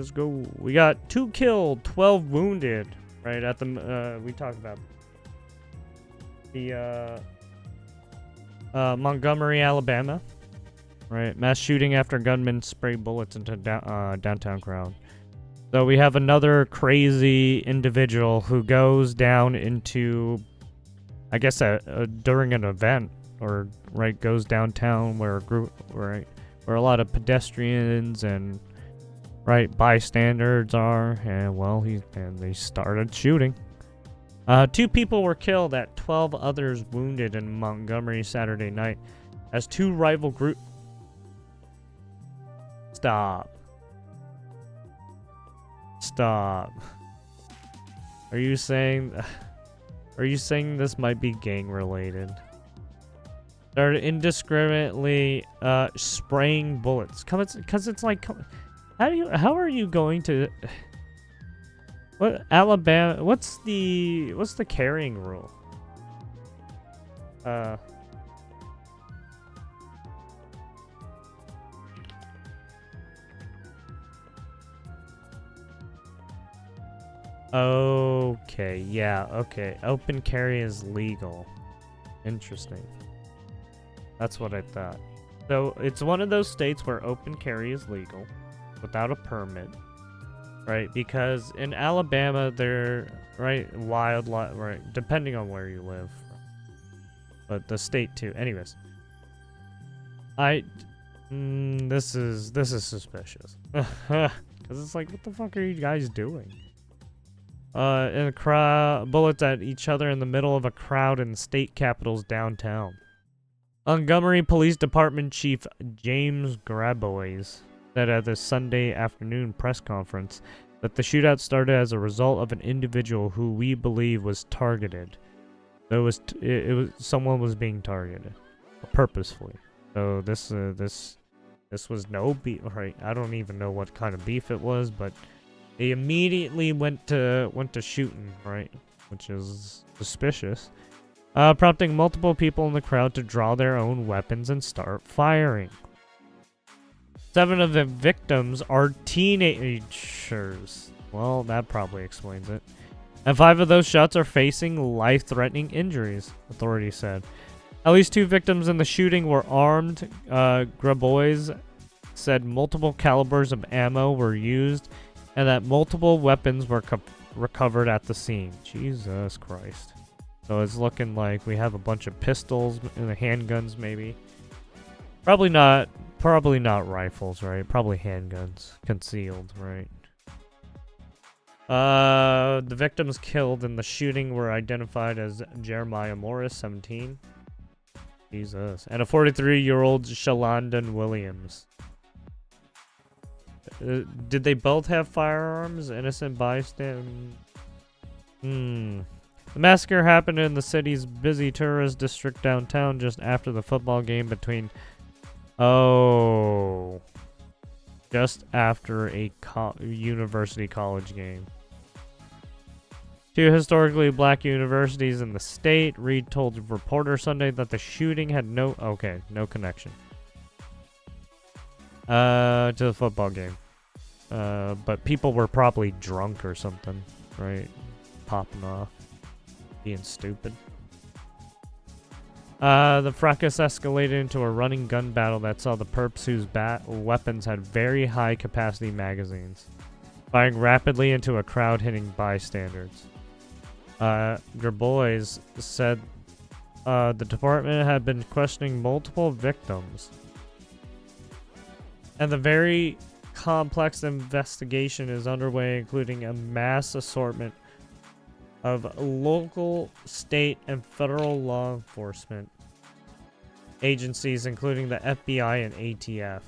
Let's go. We got 2 killed, 12 wounded. Right at the we talked about the Montgomery, Alabama. Right, mass shooting after gunmen spray bullets into downtown crowd. So we have another crazy individual who goes down into, I guess, during an event, or right, goes downtown where a group, right, where a lot of pedestrians and right bystanders are, and well, they started shooting. 2 people were killed, at 12 others wounded in Montgomery Saturday night, as 2 rival groups. Stop. Are you saying this might be gang related? They're indiscriminately spraying bullets. Cause it's like, how are you going to, what, Alabama, what's the carrying rule? Okay, yeah, okay. Open carry is legal. Interesting. That's what I thought. So, it's one of those states where open carry is legal without a permit, right? Because in Alabama, they're, right, wildlife, right, depending on where you live. But the state too. Anyways. This is suspicious. Because it's like, what the fuck are you guys doing? In a crowd, bullets at each other in the middle of a crowd in the state capital's downtown. Montgomery Police Department Chief James Grabois said at the Sunday afternoon press conference that the shootout started as a result of an individual who we believe was targeted. There was someone was being targeted purposefully. So this was no beef, right? I don't even know what kind of beef it was, but they immediately went to shooting, right? Which is suspicious. Prompting multiple people in the crowd to draw their own weapons and start firing. 7 of the victims are teenagers. Well, that probably explains it. And 5 of those shots are facing life-threatening injuries, authorities said. At least 2 victims in the shooting were armed. Grabois said multiple calibers of ammo were used, and that multiple weapons were recovered at the scene. Jesus Christ. So it's looking like we have a bunch of pistols and the handguns, maybe. Probably not rifles, right? Probably handguns. Concealed, right? The victims killed in the shooting were identified as Jeremiah Morris, 17. Jesus. And a 43-year-old Shalondon Williams. Did they both have firearms? Innocent bystander? The massacre happened in the city's busy tourist district downtown just after the football game between... Oh. Just after a university college game. 2 historically black universities in the state. Reed told reporters Sunday that the shooting had no connection to the football game. But people were probably drunk or something, right? Popping off. Being stupid. The fracas escalated into a running gun battle that saw the perps whose weapons had very high capacity magazines, firing rapidly into a crowd hitting bystanders. Grabois said the department had been questioning multiple victims, and the very complex investigation is underway, including a mass assortment of local, state, and federal law enforcement agencies, including the FBI and ATF.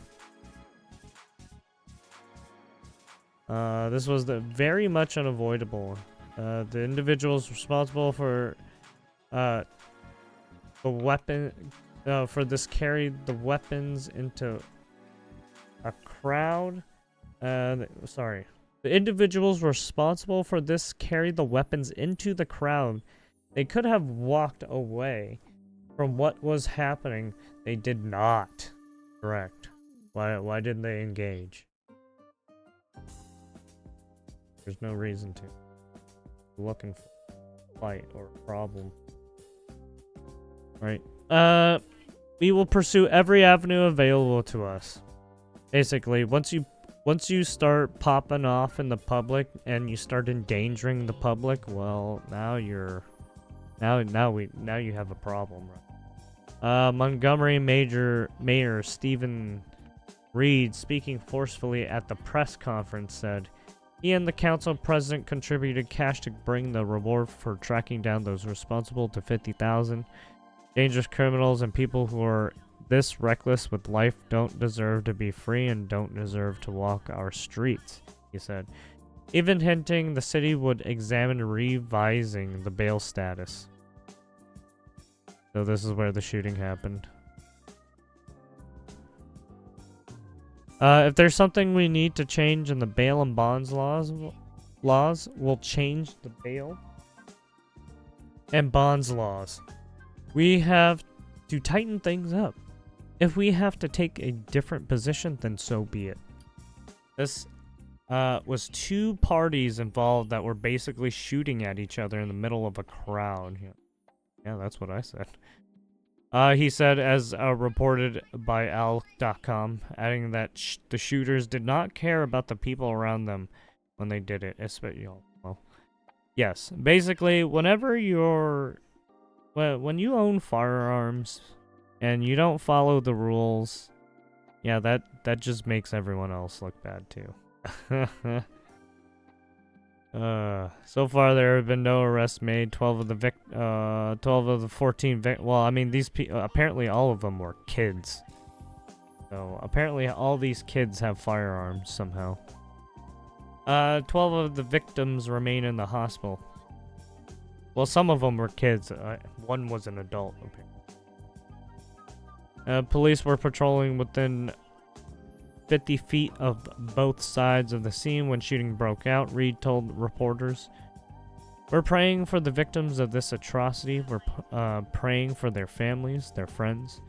This was very much unavoidable. The individuals responsible for the weapon for this carried the weapons into a crowd. The individuals responsible for this carried the weapons into the crowd. They could have walked away from what was happening. They did not. Correct. Why didn't they engage? There's no reason to. We're looking for a fight or a problem. Right. We will pursue every avenue available to us. Basically, once you start popping off in the public and you start endangering the public, well, now you have a problem, right? Montgomery Mayor Stephen Reed, speaking forcefully at the press conference, said he and the council president contributed cash to bring the reward for tracking down those responsible to $50,000. Dangerous criminals and people who are this reckless with life don't deserve to be free and don't deserve to walk our streets, he said, even hinting the city would examine revising the bail status. So this is where the shooting happened. If there's something we need to change in the bail and bonds laws, we'll change the bail and bonds laws. We have to tighten things up. If we have to take a different position, then so be it. This was two parties involved that were basically shooting at each other in the middle of a crowd. Yeah, that's what I said. He said, as reported by Al.com, adding that the shooters did not care about the people around them when they did it. Well, yes, basically, when you own firearms and you don't follow the rules, yeah, that just makes everyone else look bad too. So far there have been no arrests made. 12 of the 14 well, I mean, these apparently all of them were kids. So apparently all these kids have firearms somehow. 12 of the victims remain in the hospital. Well, some of them were kids. One was an adult, apparently. Police were patrolling within 50 feet of both sides of the scene when shooting broke out, Reed told reporters. We're praying for the victims of this atrocity. We're praying for their families, their friends.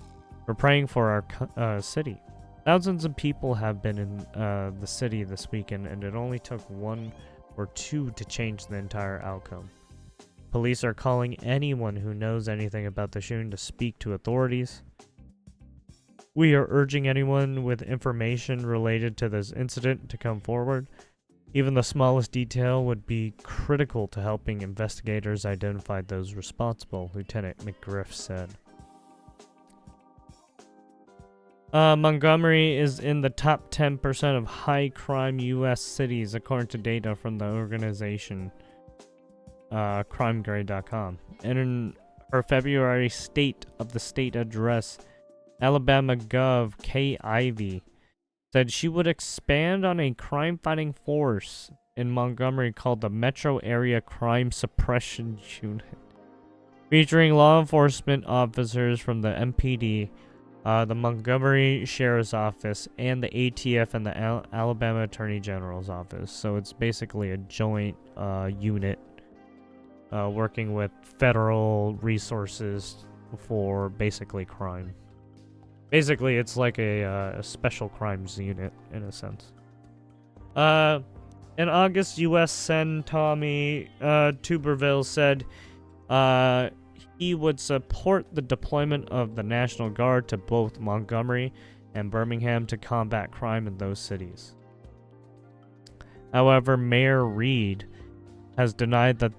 We're praying for our city. Thousands of people have been in the city this weekend, and it only took one or two to change the entire outcome. Police are calling anyone who knows anything about the shooting to speak to authorities. We are urging anyone with information related to this incident to come forward. Even the smallest detail would be critical to helping investigators identify those responsible, Lieutenant McGriff said. Montgomery is in the top 10% of high-crime U.S. cities, according to data from the organization crimegrade.com. And in her February State of the State address, Alabama Gov. Kay Ivey said she would expand on a crime-fighting force in Montgomery called the Metro Area Crime Suppression Unit, featuring law enforcement officers from the MPD, the Montgomery Sheriff's Office, and the ATF and the Alabama Attorney General's Office. So it's basically a joint unit working with federal resources for basically crime. Basically, it's like a special crimes unit, in a sense. In August, U.S. Sen. Tommy Tuberville said he would support the deployment of the National Guard to both Montgomery and Birmingham to combat crime in those cities. However, Mayor Reed has denied that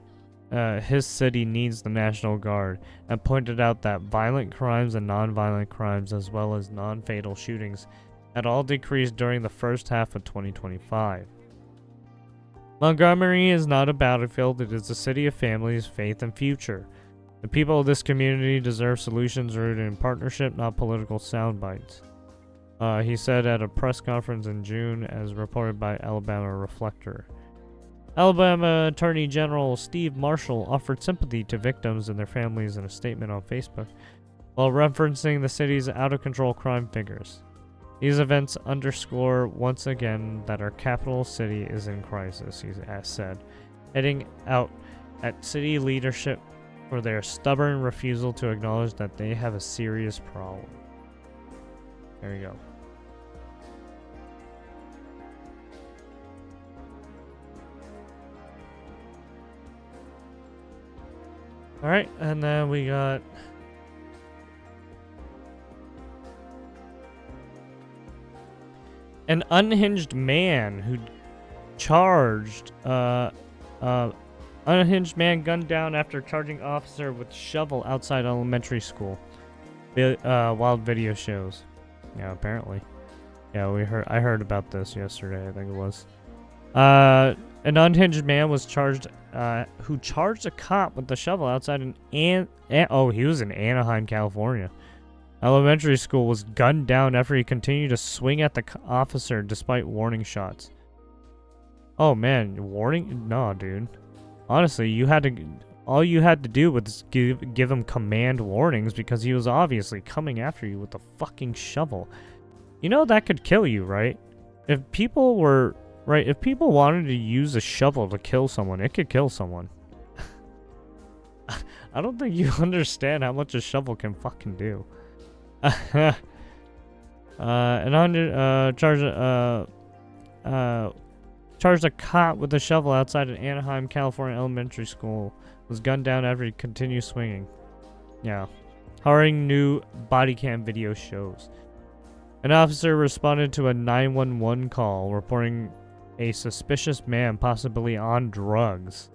his city needs the National Guard and pointed out that violent crimes and non-violent crimes, as well as non-fatal shootings, had all decreased during the first half of 2025. Montgomery is not a battlefield, it is a city of families, faith, and future. The people of this community deserve solutions rooted in partnership, not political sound bites. He said at a press conference in June, as reported by Alabama Reflector. Alabama Attorney General Steve Marshall offered sympathy to victims and their families in a statement on Facebook, while referencing the city's out-of-control crime figures. These events underscore once again that our capital city is in crisis, he said, heading out at city leadership for their stubborn refusal to acknowledge that they have a serious problem. There you go. All right, and then we got an unhinged man who charged unhinged man gunned down after charging officer with shovel outside elementary school. Wild video shows. Yeah, apparently. Yeah, I heard about this yesterday, I think it was. An unhinged man was charged who charged a cop with the shovel outside he was in Anaheim, California. Elementary school was gunned down after he continued to swing at the officer despite warning shots. Oh man, warning? No, dude. Honestly, all you had to do was give him command warnings because he was obviously coming after you with a fucking shovel. You know that could kill you, right? If people wanted to use a shovel to kill someone, it could kill someone. I don't think you understand how much a shovel can fucking do. Charged a cop with a shovel outside an Anaheim, California elementary school. Was gunned down after he continued swinging. Yeah. Hurrying new body cam video shows. An officer responded to a 911 call reporting a suspicious man possibly on drugs.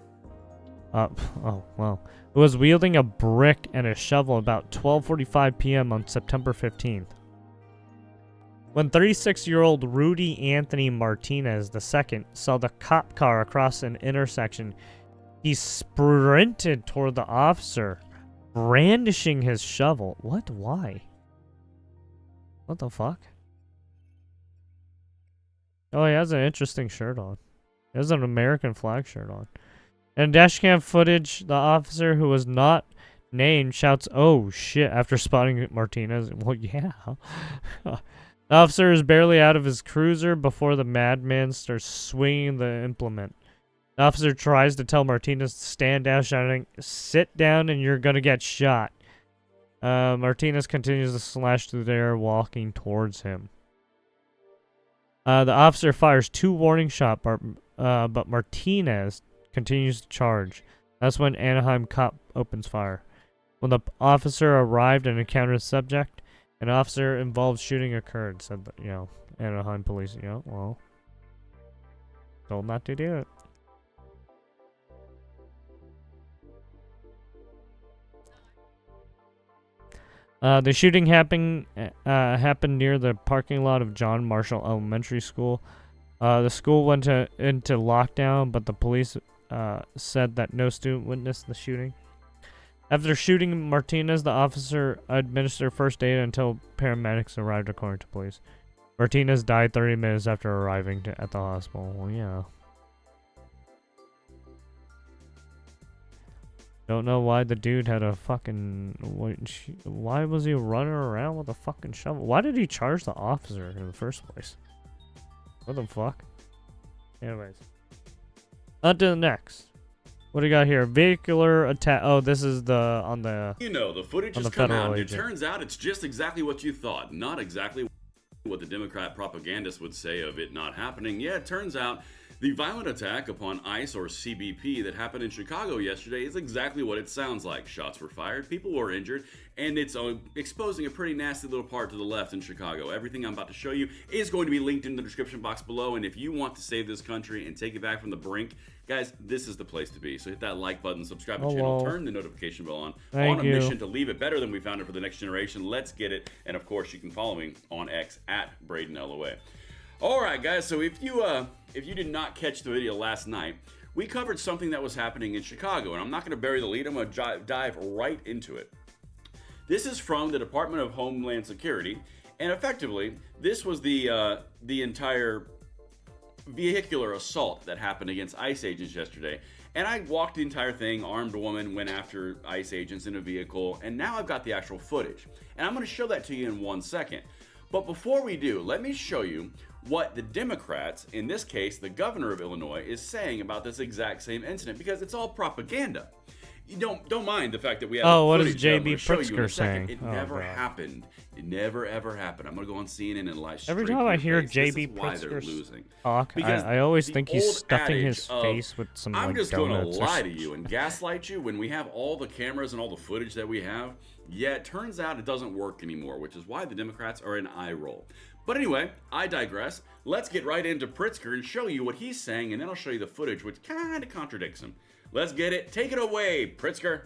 Oh, well. Who was wielding a brick and a shovel about 12:45 p.m. on September 15th. When 36-year-old Rudy Anthony Martinez II saw the cop car across an intersection, he sprinted toward the officer, brandishing his shovel. What? Why? What the fuck? Oh, he has an interesting shirt on. He has an American flag shirt on. In dashcam footage, the officer, who was not named, shouts, "Oh shit," after spotting Martinez. Well, yeah. The officer is barely out of his cruiser before the madman starts swinging the implement. The officer tries to tell Martinez to stand down, shouting, "Sit down and you're gonna get shot." Martinez continues to slash through the air, walking towards him. The officer fires 2 warning shots, but Martinez continues to charge. That's when Anaheim cop opens fire. When the officer arrived and encountered the subject, an officer involved shooting occurred, said, Anaheim police. Well, told not to do it. The shooting happened near the parking lot of John Marshall Elementary School. The school went into lockdown, but the police said that no student witnessed the shooting. After shooting Martinez, the officer administered first aid until paramedics arrived, according to police. Martinez died 30 minutes after arriving at the hospital. Well, yeah. Don't know why the dude had a fucking... Why was he running around with a fucking shovel? Why did he charge the officer in the first place? What the fuck? Anyways. On to the next. What do you got here? Vehicular attack. Oh, this is the... the footage has come out. It turns out it's just exactly what you thought. Not exactly what the Democrat propagandists would say of it not happening. Yeah, it turns out the violent attack upon ICE or CBP that happened in Chicago yesterday is exactly what it sounds like. Shots were fired, people were injured, and it's exposing a pretty nasty little part to the left in Chicago. Everything I'm about to show you is going to be linked in the description box below, and if you want to save this country and take it back from the brink, guys, this is the place to be. So hit that like button, subscribe to the channel, turn the notification bell on. On a mission to leave it better than we found it for the next generation. Let's get it. And of course, you can follow me on X at BradenLOA. All right, guys. So if you did not catch the video last night, we covered something that was happening in Chicago, and I'm not going to bury the lead. I'm going to dive right into it. This is from the Department of Homeland Security, and effectively, this was the entire vehicular assault that happened against ICE agents yesterday. And I walked the entire thing. Armed woman went after ICE agents in a vehicle, and now I've got the actual footage. And I'm going to show that to you in 1 second. But before we do, let me show you what the Democrats, in this case the governor of Illinois, is saying about this exact same incident, because it's all propaganda. You don't mind the fact that we have what is footage that I'm JB gonna show you in a Pritzker second. saying? It Oh, never God. happened. It never ever happened. I'm gonna go on CNN and lie straight Every to time I your hear face. This JB is why they're Pritzker losing. talk, Because I always the think he's old stuffing adage his of, face with some I'm like just going donuts to or lie to you and gaslight you when we have all the cameras and all the footage that we have. Yeah, it turns out it doesn't work anymore, which is why the Democrats are in eye roll. But anyway, I digress. Let's get right into Pritzker and show you what he's saying, and then I'll show you the footage, which kind of contradicts him. Let's get it. Take it away, Pritzker.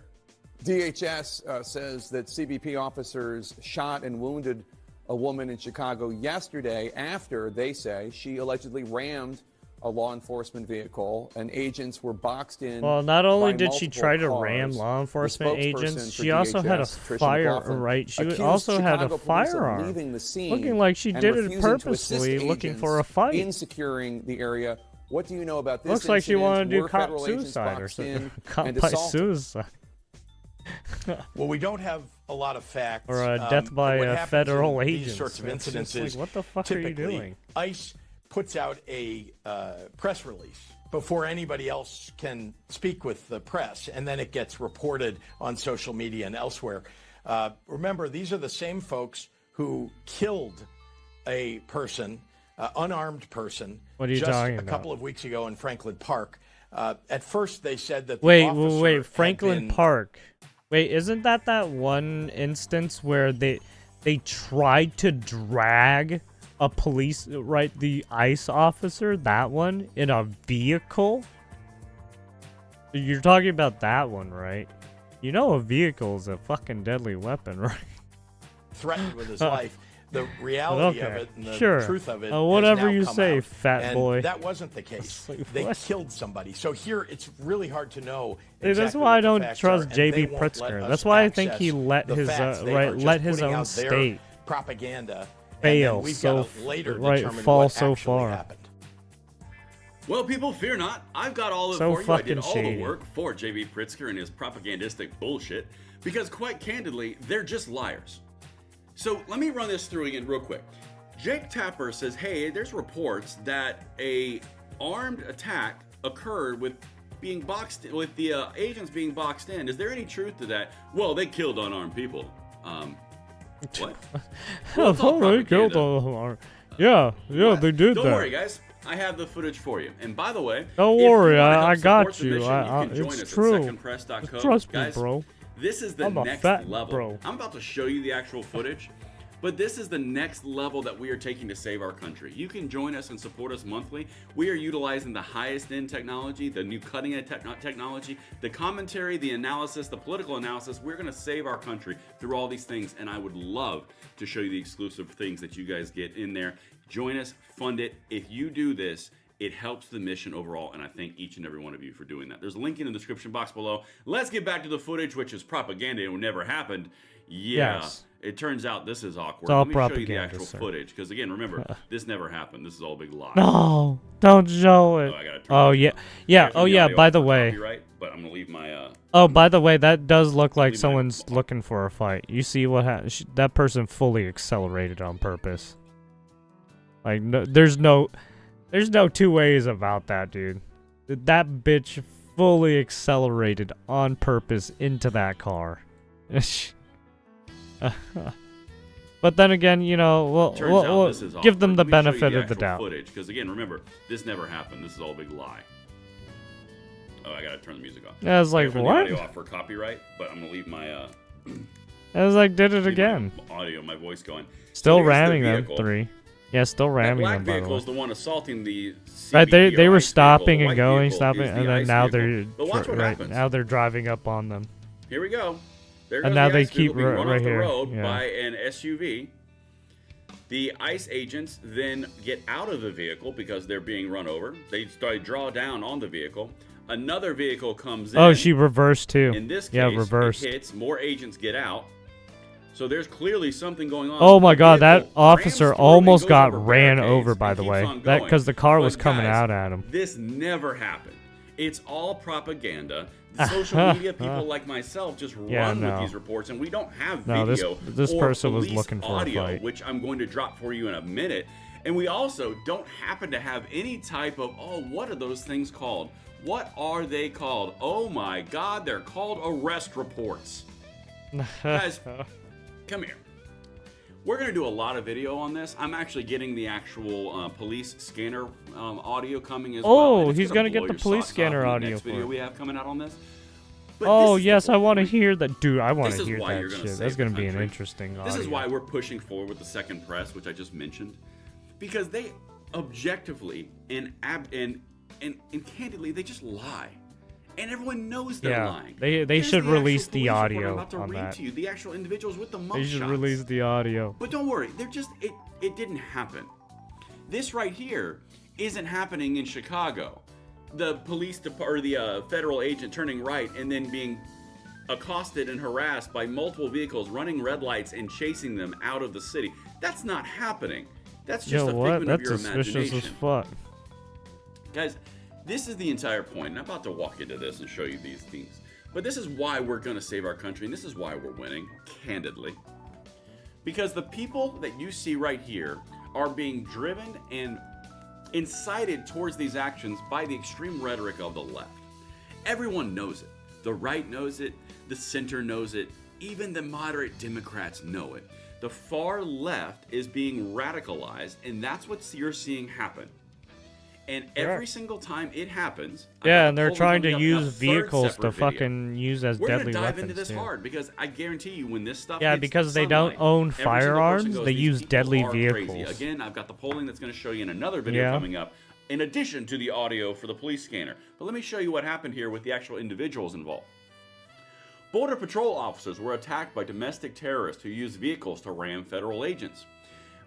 DHS says that CBP officers shot and wounded a woman in Chicago yesterday after, they say, she allegedly rammed a law enforcement vehicle and agents were boxed in. Well, not only by did she try to multiple ram cars. law The enforcement agents, spokesperson for she also had a DHS, Tricia fire, McLaughlin, right? She accused also had a Chicago police of firearm. leaving the scene Looking like she and did it refusing to assist purposely, looking for a agents fight. in securing the area. What do you know about this Looks like she incident? wanted to do Were cop federal agents suicide or boxed something. in Cop and by assaulted? suicide. Well, we don't have a lot of facts. Or death by what a happens federal in agent. These sorts of It's incidents just is like, what the fuck are you typically doing? ICE puts out a press release before anybody else can speak with the press, and then it gets reported on social media and elsewhere. Remember, these are the same folks who killed a person, unarmed person, What are you just talking a about? couple of weeks ago in Franklin Park. At first, they said that the Wait, officer had Franklin been- Park. Wait, isn't that one instance where they tried to drag a police, right, the ICE officer, that one, in a vehicle? You're talking about that one, right? You know a vehicle is a fucking deadly weapon, right? threatened with his life. The reality of okay, it and the sure. truth of it Whatever has now you come say, out. fat And boy. that wasn't the case. Like, they what? killed somebody. So here it's really hard to know. Dude, that's exactly why what I the don't facts trust are, and they JB won't let Pritzker. us That's why I think he access let the his facts. They are right just let his putting own out their state propaganda. And fail then we've so got to later right determine fall what so actually far. happened. Well, people, fear not. I've got all of it So for you. I did fucking all shady. the work for JB Pritzker and his propagandistic bullshit because, quite candidly, they're just liars. So let me run this through again real quick. Jake Tapper says, hey, there's reports that a armed attack occurred with being boxed with the agents being boxed in. Is there any truth to that? Well, they killed unarmed people. What? Well, it's all they killed propaganda. Yeah, What? they did Don't that. worry, guys. I have the footage for you. And by the way, Don't if you worry, wanna help I got support the you. mission, I- can join it's us true. At secondpress.co. Trust me, Guys, bro. this is the I'm a next fat level. bro. I'm about to show you the actual footage, but this is the next level that we are taking to save our country. You can join us and support us monthly. We are utilizing the highest end technology, the new cutting edge technology, the commentary, the analysis, the political analysis. We're going to save our country through all these things, and I would love to show you the exclusive things that you guys get in there. Join us, fund it. If you do this, it helps the mission overall, and I thank each and every one of you for doing that. There's a link in the description box below. Let's get back to the footage, which is propaganda. It never happened. Yeah, Yes. it turns out this is awkward. It's all Let me show you the propaganda, actual sir. footage, because again, remember, this never happened. This is all a big lie. No, don't show it. Oh, I gotta turn Oh it yeah, off. yeah. Turn Oh the yeah. audio By off the for way. copyright, but I'm gonna leave my Oh, by the way, that does look like Leave my- someone's looking for a fight. You see what happened? That person fully accelerated on purpose. Like, no, there's no two ways about that, dude. That bitch fully accelerated on purpose into that car. But then again, you know, turns out we'll this is give them awkward. the Let me show you benefit of the actual doubt. footage, because again, remember, this never happened. This is all a big lie. Oh, I gotta turn the music off. I was I like, gotta turn what? the audio off for copyright, but I'm gonna leave my I was like, did it leave my again. audio, my voice going. Still here's the ramming them, vehicle. 3. Yeah, still That ramming black them, by the vehicle way. is the one assaulting the Right, they CBP were ICE stopping vehicle. and The white going, vehicle stopping, is the and then ICE now vehicle. But watch what right happens. now they're driving up on them. Here we go. There And goes now the they ICE vehicle keep being run right off the here, road yeah. by an SUV. The ICE agents then get out of the vehicle because they're being run over. They draw down on the vehicle. Another vehicle comes in. Oh, she reversed too. In this case, yeah, reversed. it hits. More agents get out. So there's clearly something going on. Oh my The God, that vehicle officer rams through almost and goes got over ran barricades over, by and the keeps way. on That going. because the car was But coming guys, out at him. This never happened. It's all propaganda. Social media people like myself just Yeah, run no. with these reports, and we don't have No, video this or person was police looking for a audio, fight. which I'm going to drop for you in a minute. And we also don't happen to have any type of, oh, what are those things called? What are they called? Oh my God, they're called arrest reports. Guys, come here. We're going to do a lot of video on this. I'm actually getting the actual police scanner audio coming as well. Oh, he's going to get the police scanner audio next video we have coming out on this. But oh, yes, I want to hear that. Dude, I want to hear that shit. That's going to be an country. interesting audio. This is why we're pushing forward with the second press, which I just mentioned. Because they objectively and candidly, they just lie. And everyone knows they're lying. They should release the audio I'm about to on read that. to you, the actual individuals with the mugshots. They should release the audio. But don't worry, they're just it didn't happen. This right here isn't happening in Chicago. The police or the federal agent turning right and then being accosted and harassed by multiple vehicles running red lights and chasing them out of the city. That's not happening. That's just a figment of your imagination. That's suspicious as fuck. Guys, this is the entire point, and I'm about to walk into this and show you these things. But this is why we're going to save our country, and this is why we're winning, candidly. Because the people that you see right here are being driven and incited towards these actions by the extreme rhetoric of the left. Everyone knows it. The right knows it. The center knows it. Even the moderate Democrats know it. The far left is being radicalized, and that's what you're seeing happen. And every single time it happens, yeah, and they're trying to use vehicles to fucking use as deadly weapons. We're gonna dive into this hard because I guarantee you, when this stuff yeah, because they don't own firearms, they use deadly vehicles. Crazy. Again, I've got the polling that's going to show you in another video coming up, in addition to the audio for the police scanner. But let me show you what happened here with the actual individuals involved. Border Patrol officers were attacked by domestic terrorists who used vehicles to ram federal agents.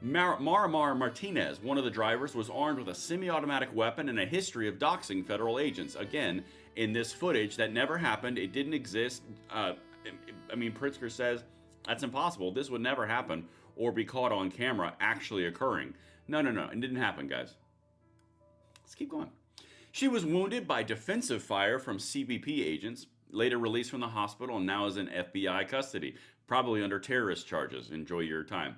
Marimar Martinez, one of the drivers, was armed with a semi-automatic weapon and a history of doxing federal agents. Again, in this footage, that never happened. It didn't exist. I mean, Pritzker says that's impossible. This would never happen or be caught on camera actually occurring. No. It didn't happen, guys. Let's keep going. She was wounded by defensive fire from CBP agents, later released from the hospital and now is in FBI custody, probably under terrorist charges. Enjoy your time.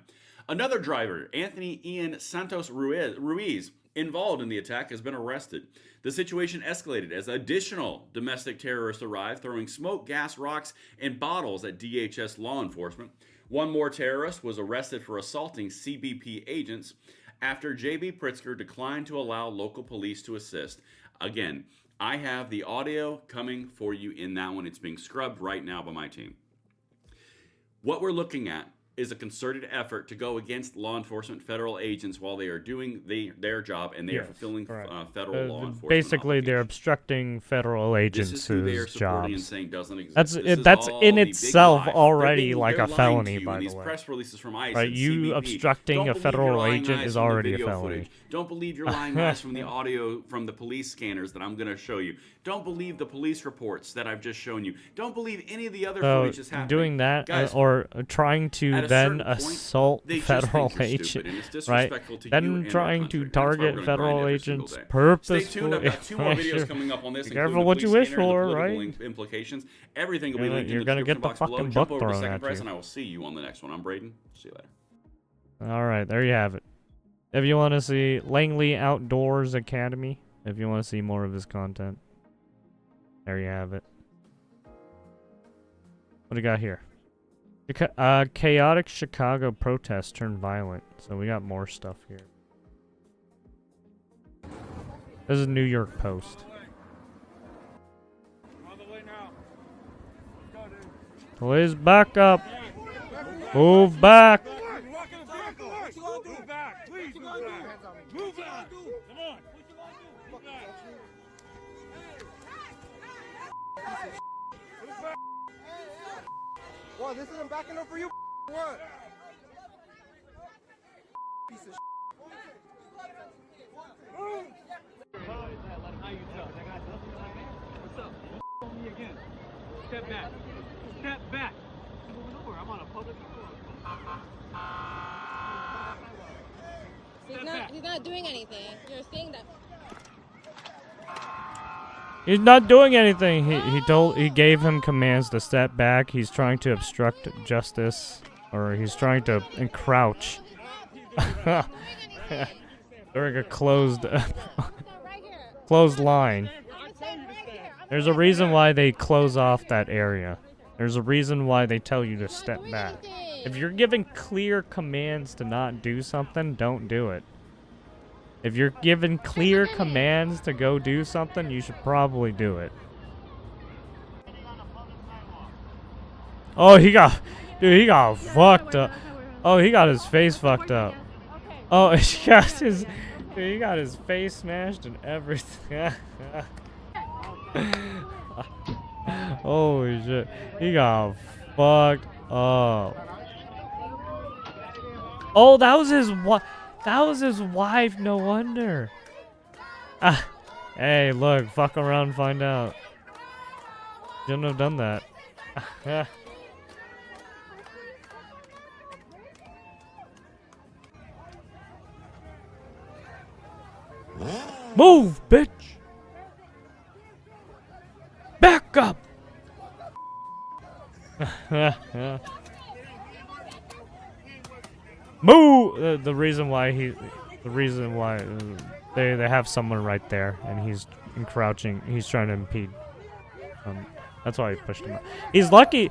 Another driver, Anthony Ian Santos Ruiz, involved in the attack, has been arrested. The situation escalated as additional domestic terrorists arrived, throwing smoke, gas, rocks, and bottles at DHS law enforcement. One more terrorist was arrested for assaulting CBP agents after J.B. Pritzker declined to allow local police to assist. Again, I have the audio coming for you in that one. It's being scrubbed right now by my team. What we're looking at is a concerted effort to go against law enforcement federal agents while they are doing their job and they are fulfilling federal law enforcement. Basically, they're obstructing federal agents' jobs. And saying doesn't exist. That's in itself already like a felony, by the these way. Press releases from ICE right, you CBP. obstructing a federal agent is already a felony. Footage. Don't believe your lying eyes from the audio from the police scanners that I'm going to show you. Don't believe the police reports that I've just shown you. Don't believe any of the other footage that's happening. Doing that Guys, or trying to then assault federal agents, right? Then trying to target federal agents purposefully. Stay tuned. I've got 2 more videos coming up on this. Be careful what you wish for, right? Implications. Everything will be linked in the gonna get the description box below. fucking Jump book over to thrown Second at Press, you. and I will see you on the next one. I'm Braden. See you later. All right, there you have it. If you want to see Langley Outdoors Academy, if you want to see more of his content, there you have it. What do you got here? Chaotic Chicago protests turned violent. So we got more stuff here. This is New York Post. Please back up. Move back. Move back! Come on! Move back! Well, this isn't backing up for you. What? Piece of What's up? On me again. Step back. Step back. Moving over. I'm on a public road. He's not doing anything. You're saying that. He's not doing anything. He gave him commands to step back. He's trying to obstruct justice, or he's trying to encroach. during a closed closed line. There's a reason why they close off that area. There's a reason why they tell you to step back. If you're given clear commands to not do something, don't do it. If you're given clear commands to go do something, you should probably do it. Oh, he got fucked up. Oh, he got his face fucked up. Oh, he got his face smashed and everything. Holy shit. He got fucked up. Oh, that was his wife, no wonder. Ah. Hey, look, fuck around, find out. Shouldn't have done that. Move, bitch! Back up! Move! The reason why they have someone right there, and he's encroaching. He's trying to impede. That's why he pushed him out. He's lucky.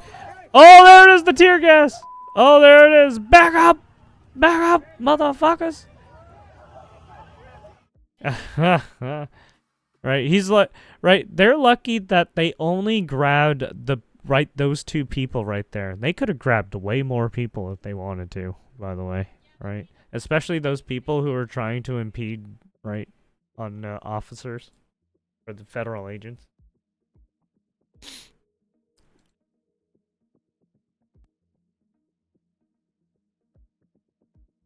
Oh, there it is, the tear gas. Oh, there it is. Back up, motherfuckers. Right, he's like, right. They're lucky that they only grabbed those two people right there. They could have grabbed way more people if they wanted to. By the way, right? Especially those people who are trying to impede, right, on officers or the federal agents.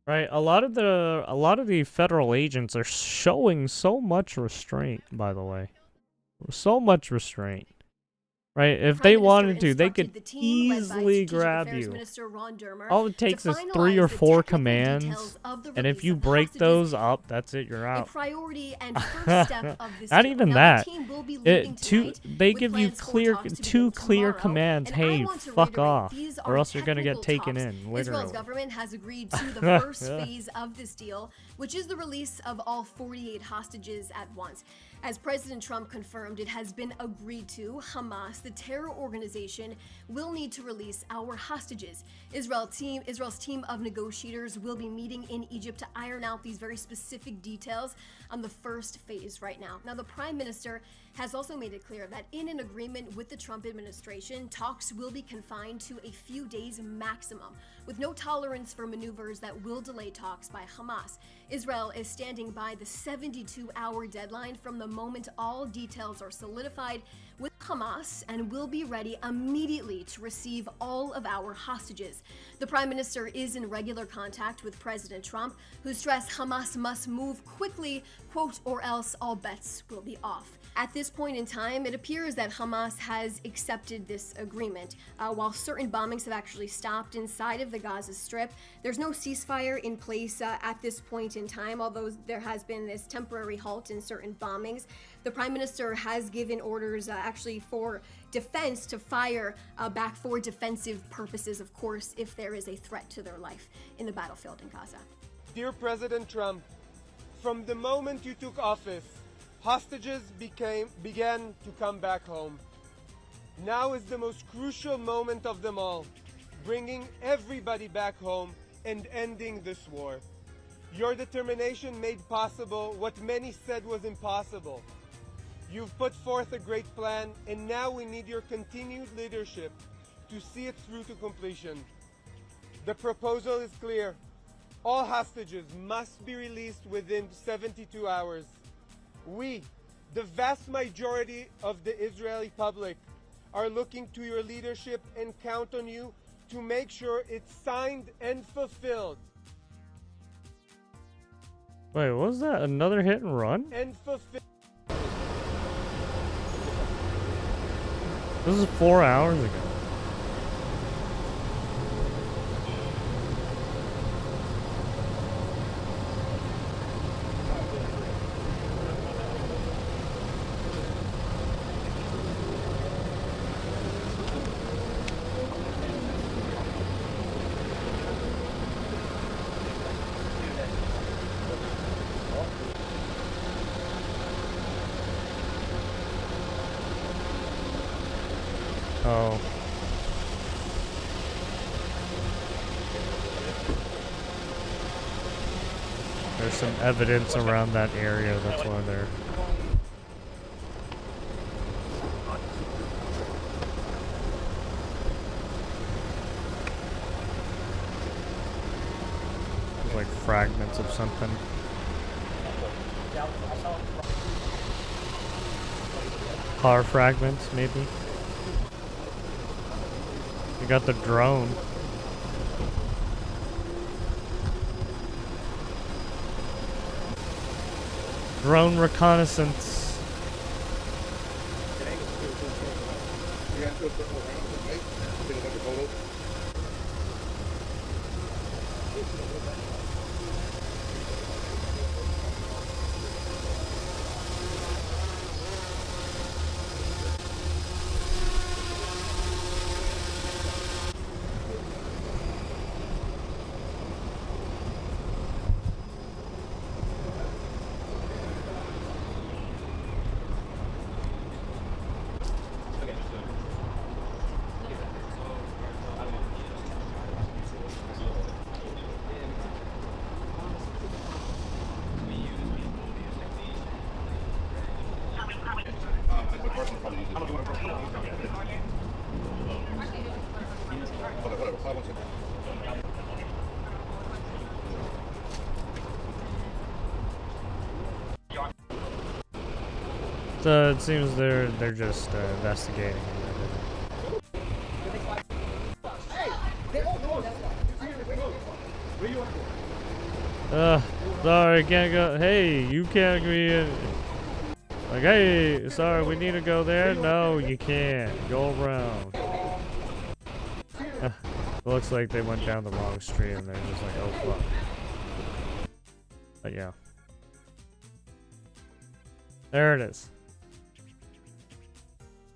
Right, a lot of the federal agents are showing so much restraint, by the way. So much restraint. Right, if they wanted to, they could easily grab you. All it takes is 3 or 4 commands, and if you break those up, that's it, you're out. Not even that. They give you 2 clear commands. Hey, fuck off, or else you're gonna get taken in. Literally. Israel's government has agreed to the first phase of this deal, which is the release of all 48 hostages at once. As President Trump confirmed, it has been agreed to. Hamas, the terror organization, will need to release our hostages. Israel's team of negotiators will be meeting in Egypt to iron out these very specific details on the first phase right now. Now, the Prime Minister has also made it clear that in an agreement with the Trump administration, talks will be confined to a few days maximum, with no tolerance for maneuvers that will delay talks by Hamas. Israel is standing by the 72-hour deadline from the moment all details are solidified with Hamas and will be ready immediately to receive all of our hostages. The Prime Minister is in regular contact with President Trump, who stressed Hamas must move quickly, quote, or else all bets will be off. At this point in time, it appears that Hamas has accepted this agreement. While certain bombings have actually stopped inside of the Gaza Strip, there's no ceasefire in place at this point in time, although there has been this temporary halt in certain bombings. The Prime Minister has given orders actually for defense to fire back for defensive purposes, of course, if there is a threat to their life in the battlefield in Gaza. Dear President Trump, from the moment you took office, hostages began to come back home. Now is the most crucial moment of them all, bringing everybody back home and ending this war. Your determination made possible what many said was impossible. You've put forth a great plan, and now we need your continued leadership to see it through to completion. The proposal is clear. All hostages must be released within 72 hours. We, the vast majority of the Israeli public, are looking to your leadership and count on you to make sure it's signed and fulfilled. Wait, what was that? Another hit and run? And fulfilled. This is 4 hours ago. Oh. There's some evidence around that area, that's why they're... There's like fragments of something. Car fragments, maybe? You got the drone. Drone reconnaissance. So it seems they're just investigating. Sorry, can't go. Hey, you can't be in. Like, hey, sorry, we need to go there. No, you can't. Go around. Looks like they went down the wrong street and they're just like, oh fuck. But yeah. There it is.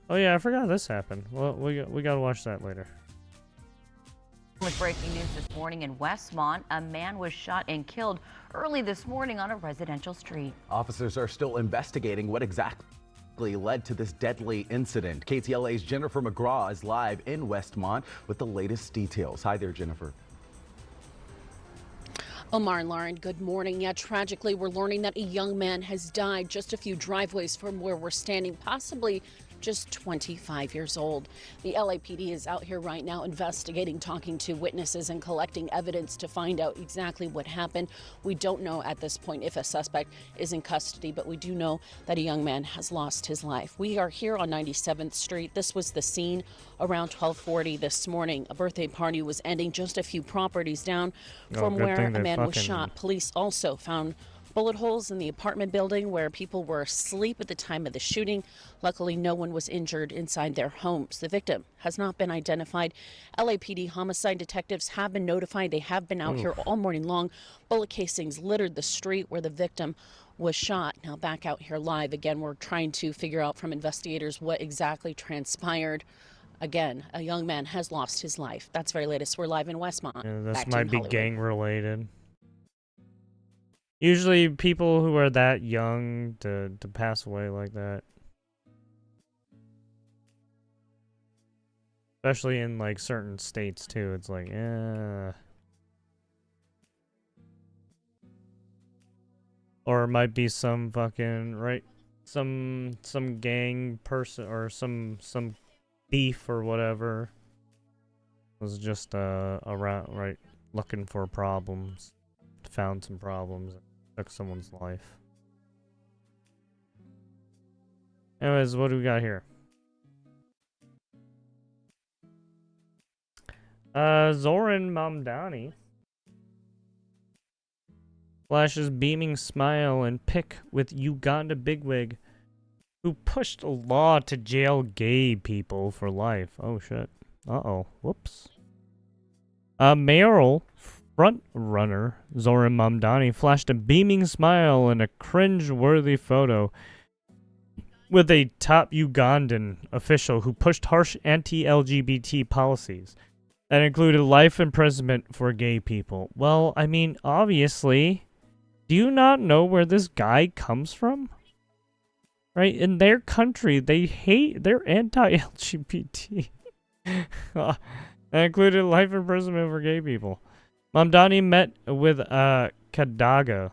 Oh yeah, I forgot this happened. Well, we gotta watch that later. With breaking news this morning in Westmont, a man was shot and killed early this morning on a residential street. Officers are still investigating what exactly led to this deadly incident. KTLA's Jennifer McGraw is live in Westmont with the latest details. Hi there, Jennifer. Omar and Lauren, good morning. Yeah, tragically, we're learning that a young man has died just a few driveways from where we're standing, possibly just 25 years old. The LAPD is out here right now investigating, talking to witnesses and collecting evidence to find out exactly what happened. We don't know at this point if a suspect is in custody, but we do know that a young man has lost his life. We are here on 97th Street. This was the scene around 12:40 this morning. A birthday party was ending just a few properties down from where a man was shot. Police also found bullet holes in the apartment building where people were asleep at the time of the shooting. Luckily, no one was injured inside their homes. The victim has not been identified. LAPD homicide detectives have been notified. They have been out here all morning long. Bullet casings littered the street where the victim was shot. Now back out here live. Again, we're trying to figure out from investigators what exactly transpired. Again, a young man has lost his life. That's very latest. We're live in Westmont. Yeah, this might be gang related. Usually people who are that young to pass away like that. Especially in like certain states too. It's like, Or it might be some fucking, right? Some gang person or some beef or whatever. Was just around, right, looking for problems. Found some problems. Took someone's life. Anyways, what do we got here? Zoran Mamdani flashes beaming smile and pic with Uganda bigwig who pushed a law to jail gay people for life. Oh shit. Uh-oh. Whoops. Mayoral front runner Zoran Mamdani flashed a beaming smile in a cringe-worthy photo with a top Ugandan official who pushed harsh anti-LGBT policies that included life imprisonment for gay people. Well, I mean, obviously, do you not know where this guy comes from? Right? In their country, they're anti-LGBT. That included life imprisonment for gay people. Mamdani met with Kadaga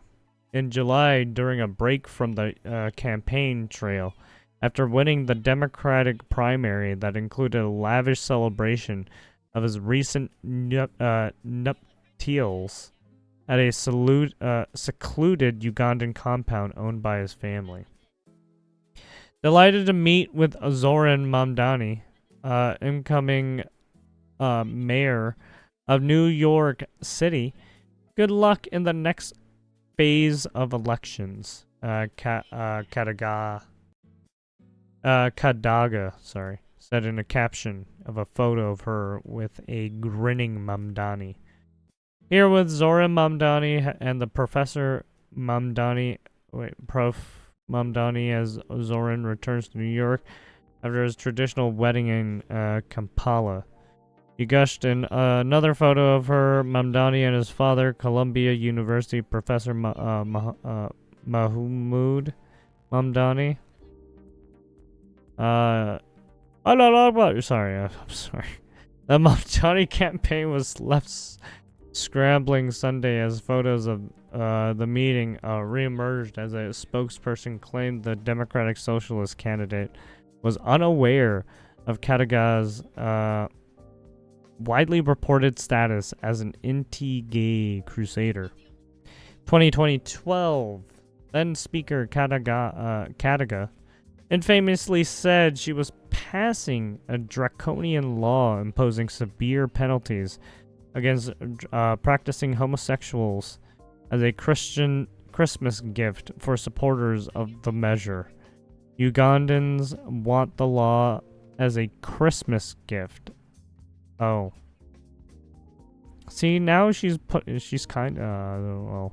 in July during a break from the campaign trail after winning the Democratic primary that included a lavish celebration of his recent nuptials at a secluded Ugandan compound owned by his family. Delighted to meet with Zoran Mamdani, incoming mayor of New York City. Good luck in the next phase of elections. Kadaga, said in a caption of a photo of her with a grinning Mamdani. Here with Zoran Mamdani and the Professor Mamdani, Prof. Mamdani as Zoran returns to New York after his traditional wedding in Kampala. He gushed in another photo of her, Mamdani and his father, Columbia University Professor Mahmoud Mamdani. I'm sorry. The Mamdani campaign was left scrambling Sunday as photos of the meeting reemerged as a spokesperson claimed the Democratic Socialist candidate was unaware of Kadaga's widely reported status as an anti-gay crusader. 2012, then Speaker Kadaga infamously said she was passing a draconian law imposing severe penalties against practicing homosexuals as a Christian Christmas gift for supporters of the measure. Ugandans want the law as a Christmas gift. Oh. See, now she's kind of, well,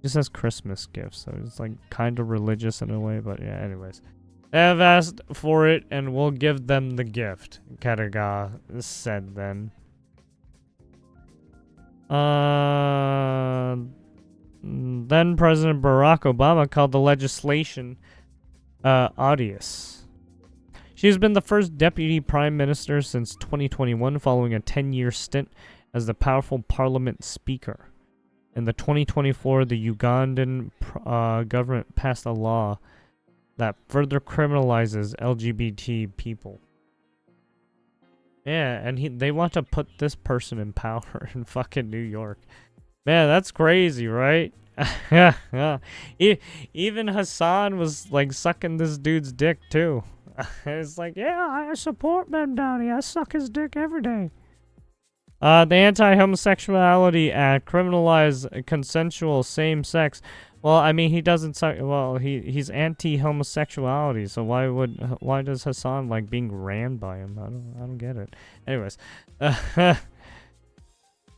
she says Christmas gifts, so it's like kind of religious in a way, but yeah, anyways. They have asked for it and we'll give them the gift, Kadaga said then. Then President Barack Obama called the legislation odious. She has been the first deputy prime minister since 2021 following a 10-year stint as the powerful parliament speaker. In the 2024, the Ugandan government passed a law that further criminalizes LGBT people. Yeah, and they want to put this person in power in fucking New York. Man, that's crazy, right? Yeah. Even Hassan was like sucking this dude's dick too. It's like, yeah, I support Mamdani. I suck his dick every day. The Anti-Homosexuality Act criminalized consensual same-sex. Well, I mean, he doesn't suck. Well, he's anti-homosexuality. So why does Hassan like being rammed by him? I don't get it. Anyways,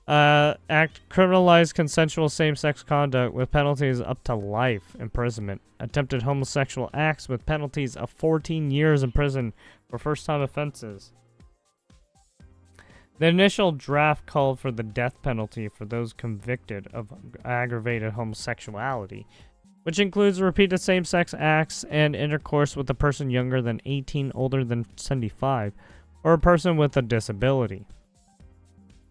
Act criminalized consensual same-sex conduct with penalties up to life imprisonment. Attempted homosexual acts with penalties of 14 years in prison for first-time offenses. The initial draft called for the death penalty for those convicted of aggravated homosexuality, which includes repeated same-sex acts and intercourse with a person younger than 18, older than 75, or a person with a disability.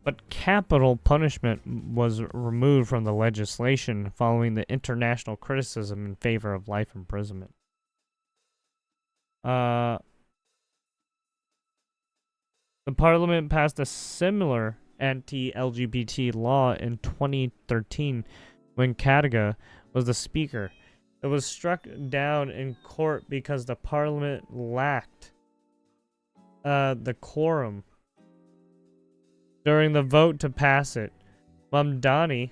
But capital punishment was removed from the legislation following the international criticism in favor of life imprisonment. The parliament passed a similar anti-LGBT law in 2013 when Kadaga was the speaker. It was struck down in court because the parliament lacked the quorum during the vote to pass it. Mamdani's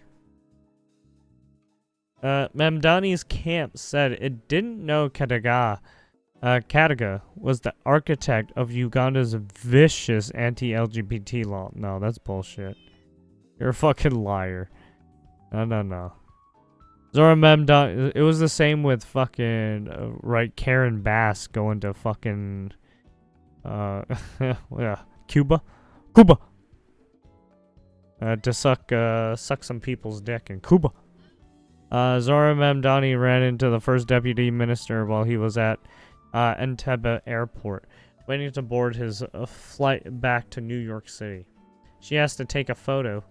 camp said it didn't know Kadaga was the architect of Uganda's vicious anti-LGBT law. No, that's bullshit. You're a fucking liar. No. Zora Mamdani, it was the same with fucking, Karen Bass going to fucking, yeah, Cuba. To suck some people's dick in Cuba. Zora Mamdani ran into the first deputy minister while he was at Entebbe Airport. waiting to board his flight back to New York City. She asked to take a photo,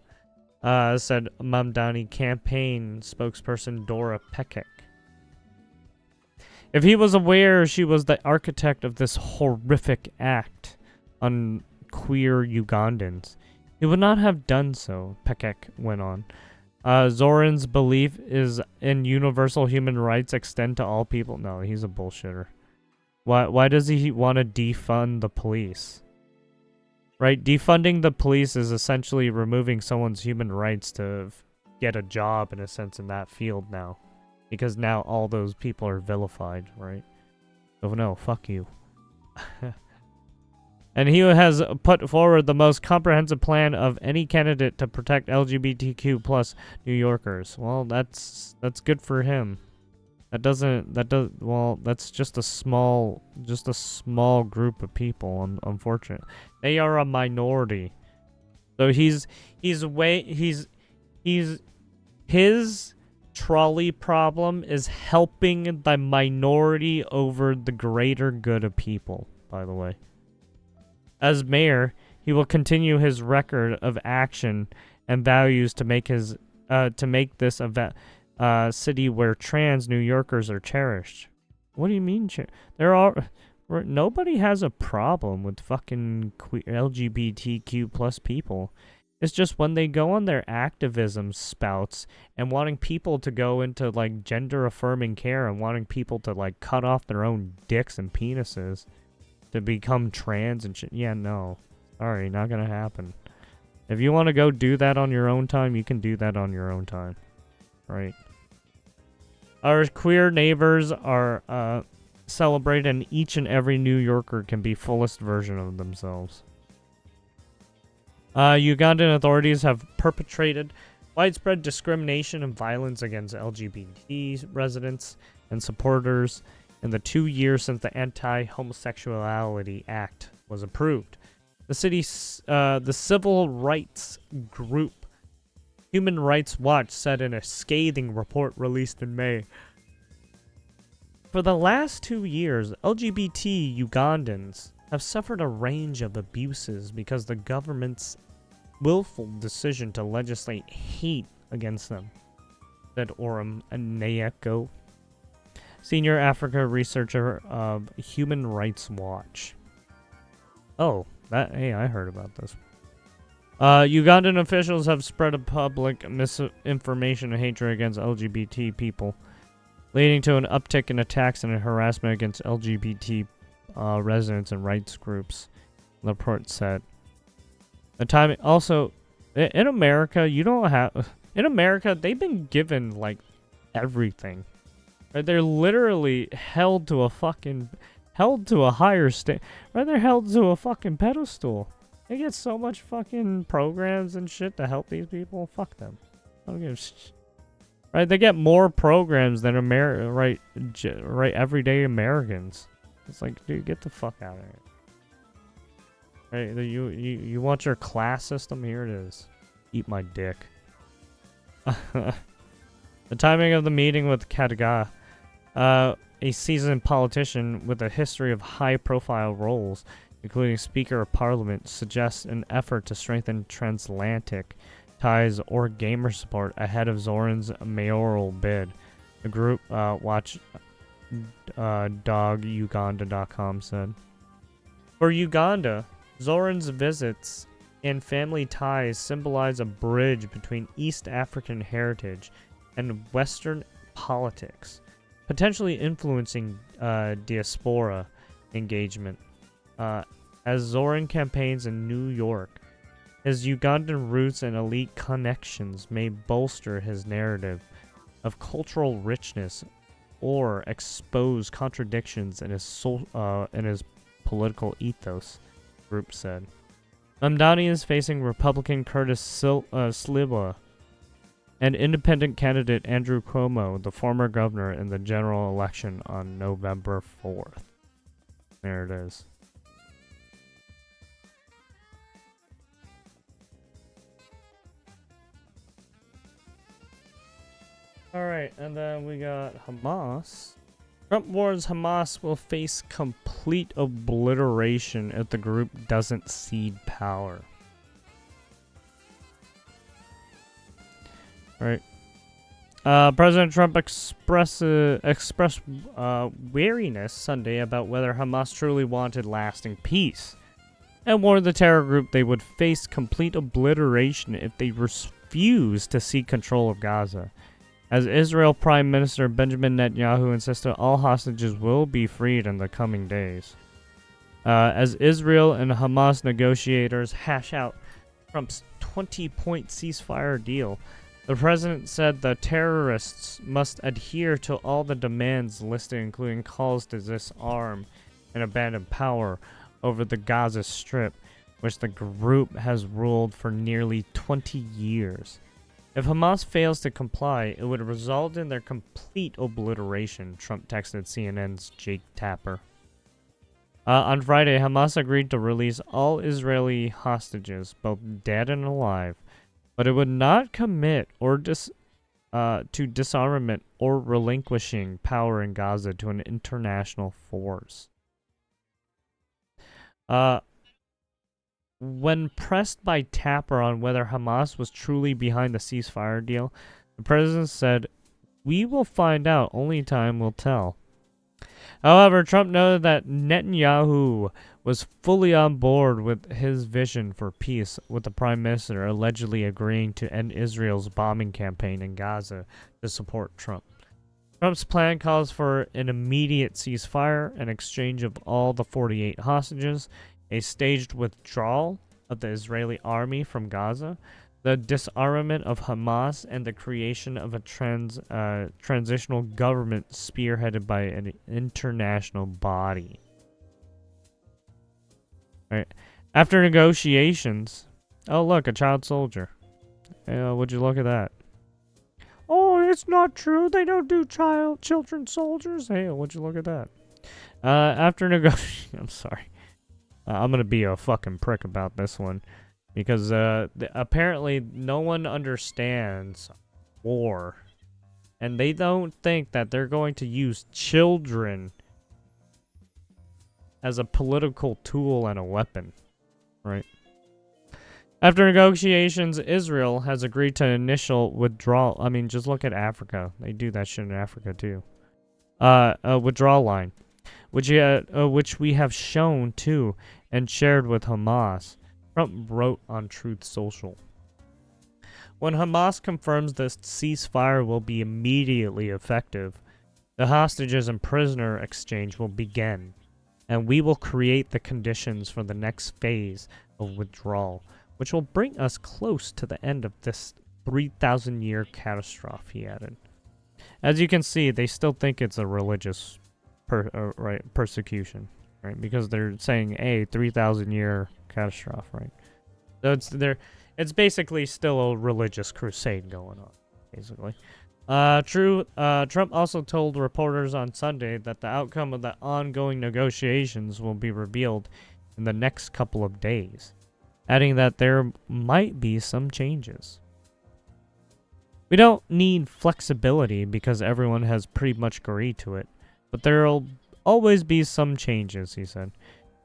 said Mamdani campaign spokesperson Dora Pekek. If he was aware she was the architect of this horrific act on queer Ugandans, he would not have done so, Pekek went on. Zoran's belief is in universal human rights extend to all people. No, he's a bullshitter. Why does he want to defund the police? Right? Defunding the police is essentially removing someone's human rights to get a job, in a sense, in that field now. Because now all those people are vilified, right? Oh no, fuck you. And he has put forward the most comprehensive plan of any candidate to protect LGBTQ plus New Yorkers. Well, that's good for him. Well, that's just a small group of people, unfortunately. They are a minority. So his trolley problem is helping the minority over the greater good of people, by the way. As mayor, he will continue his record of action and values to make this a city where trans New Yorkers are cherished. What do you mean? Nobody has a problem with fucking LGBTQ plus people. It's just when they go on their activism spouts and wanting people to go into like gender affirming care and wanting people to like cut off their own dicks and penises to become trans and shit. Yeah, no. Sorry, not gonna happen. If you want to go do that on your own time, you can do that on your own time. Right. Our queer neighbors are celebrated, and each and every New Yorker can be fullest version of themselves. Ugandan authorities have perpetrated widespread discrimination and violence against LGBT residents and supporters in the 2 years since the Anti-Homosexuality Act was approved. The civil rights group Human Rights Watch said in a scathing report released in May. For the last 2 years, LGBT Ugandans have suffered a range of abuses because the government's willful decision to legislate hate against them, said Orem Nayeko, senior Africa researcher of Human Rights Watch. Oh, hey, I heard about this. Ugandan officials have spread a public misinformation and hatred against LGBT people, leading to an uptick in attacks and harassment against LGBT residents and rights groups, the report said. The time also in America, in America they've been given like everything. Right? They're literally held to a higher state. Right? They're held to a fucking pedestal. They get so much fucking programs and shit to help these people. Fuck them. I don't give a shit. Right? They get more programs than right, everyday Americans. It's like, dude, get the fuck out of here. Right? You want your class system? Here it is. Eat my dick. The timing of the meeting with Kadaga, a seasoned politician with a history of high-profile roles, including Speaker of Parliament, suggests an effort to strengthen transatlantic ties or gamer support ahead of Zoran's mayoral bid. The group, watchdoguganda.com said. For Uganda, Zoran's visits and family ties symbolize a bridge between East African heritage and Western politics, potentially influencing diaspora engagement. As Zoran campaigns in New York, his Ugandan roots and elite connections may bolster his narrative of cultural richness or expose contradictions in his political ethos, the group said. Mamdani is facing Republican Curtis Sliwa and independent candidate Andrew Cuomo, the former governor, in the general election on November 4th. There it is. Alright, and then we got Hamas Trump warns Hamas will face complete obliteration if the group doesn't cede power. Right. President Trump expressed wariness Sunday about whether Hamas truly wanted lasting peace, and warned the terror group they would face complete obliteration if they refused to seek control of Gaza. As Israel Prime Minister Benjamin Netanyahu insisted all hostages will be freed in the coming days. As Israel and Hamas negotiators hash out Trump's 20-point ceasefire deal, the president said the terrorists must adhere to all the demands listed, including calls to disarm and abandon power over the Gaza Strip, which the group has ruled for nearly 20 years. If Hamas fails to comply, it would result in their complete obliteration, Trump texted CNN's Jake Tapper. On Friday, Hamas agreed to release all Israeli hostages, both dead and alive, but it would not commit or to disarmament or relinquishing power in Gaza to an international force. When pressed by Tapper on whether Hamas was truly behind the ceasefire deal, the president said, "We will find out, only time will tell." However, Trump noted that Netanyahu was fully on board with his vision for peace, with the prime minister allegedly agreeing to end Israel's bombing campaign in Gaza to support Trump. Trump's plan calls for an immediate ceasefire, an exchange of all the 48 hostages, a staged withdrawal of the Israeli army from Gaza, the disarmament of Hamas, and the creation of a transitional government spearheaded by an international body. Right. After negotiations, oh look, a child soldier. Would you look at that? Oh, it's not true. They don't do children soldiers. Hey, would you look at that? After negotiations, I'm sorry. I'm gonna be a fucking prick about this one, because apparently no one understands war, and they don't think that they're going to use children as a political tool and a weapon, right? After negotiations, Israel has agreed to an initial withdrawal. I mean, just look at Africa. They do that shit in Africa too. A withdrawal line, which we have shown too and shared with Hamas, Trump wrote on Truth Social. When Hamas confirms this ceasefire will be immediately effective, the hostages and prisoner exchange will begin, and we will create the conditions for the next phase of withdrawal, which will bring us close to the end of this 3,000-year catastrophe, he added. As you can see, they still think it's a religious persecution, right? Because they're saying, hey, 3,000-year catastrophe, right? So it's basically still a religious crusade going on, basically. Trump also told reporters on Sunday that the outcome of the ongoing negotiations will be revealed in the next couple of days, adding that there might be some changes. We don't need flexibility because everyone has pretty much agreed to it, but there'll always be some changes, he said.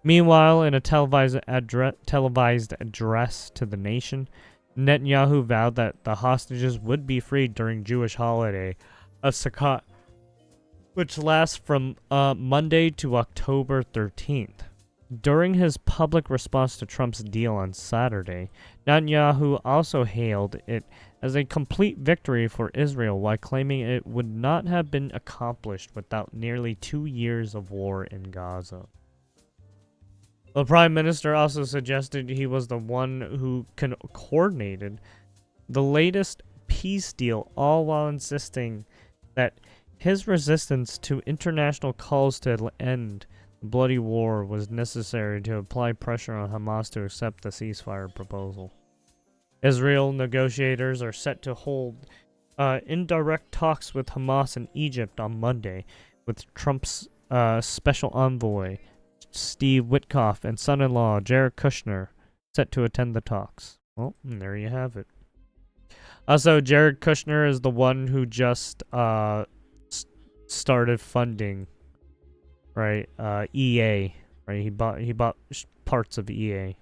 Meanwhile, in a televised address to the nation, Netanyahu vowed that the hostages would be freed during Jewish holiday of Sukkot, which lasts from Monday to October 13th. During his public response to Trump's deal on Saturday, Netanyahu also hailed it as a complete victory for Israel while claiming it would not have been accomplished without nearly 2 years of war in Gaza. The Prime Minister also suggested he was the one who coordinated the latest peace deal, all while insisting that his resistance to international calls to end the bloody war was necessary to apply pressure on Hamas to accept the ceasefire proposal. Israel negotiators are set to hold indirect talks with Hamas and Egypt on Monday, with Trump's special envoy, Steve Witkoff, and son-in-law, Jared Kushner, set to attend the talks. Well, there you have it. Also, Jared Kushner is the one who just started funding Right, EA. Right, he bought parts of EA.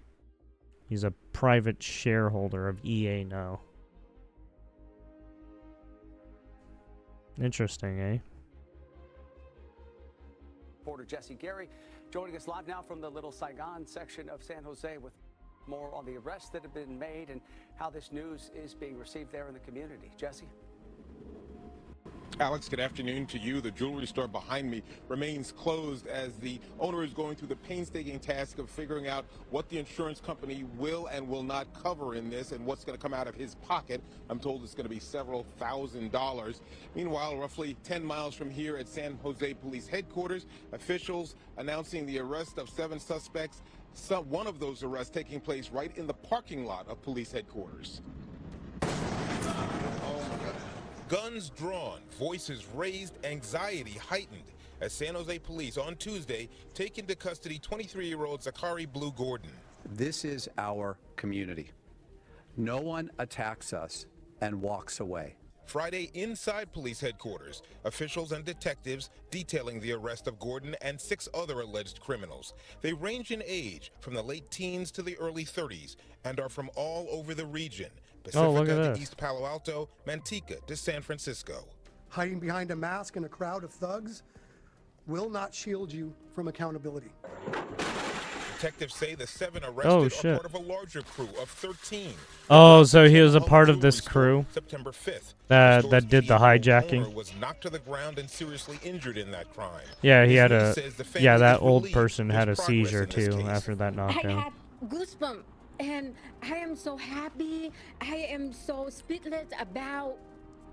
He's a private shareholder of EA now. Interesting, eh? Reporter Jesse Gary joining us live now from the Little Saigon section of San Jose with more on the arrests that have been made and how this news is being received there in the community. Jesse? Alex, good afternoon to you. The jewelry store behind me remains closed as the owner is going through the painstaking task of figuring out what the insurance company will and will not cover in this and what's going to come out of his pocket. I'm told it's going to be several $1,000s. Meanwhile, roughly 10 miles from here at San Jose Police Headquarters, officials announcing the arrest of 7 suspects. One of those arrests taking place right in the parking lot of police headquarters. Guns drawn, voices raised, anxiety heightened as San Jose police on Tuesday take into custody 23-year-old Zachary Blue Gordon. This is our community. No one attacks us and walks away. Friday, inside police headquarters, officials and detectives detailing the arrest of Gordon and 6 other alleged criminals. They range in age from the late teens to the early 30s and are from all over the region. Pacifica to East Palo Alto, Manteca to San Francisco. Hiding behind a mask in a crowd of thugs will not shield you from accountability. Detectives say the 7 arrested are part of a larger crew of 13. Oh, so he was a part of this crew September 5th. that did the hijacking. Was knocked to the ground and seriously injured in that crime. Yeah, he had a that old person had a seizure too after that I knockdown. had goosebumps, and I am so happy. I am so speechless about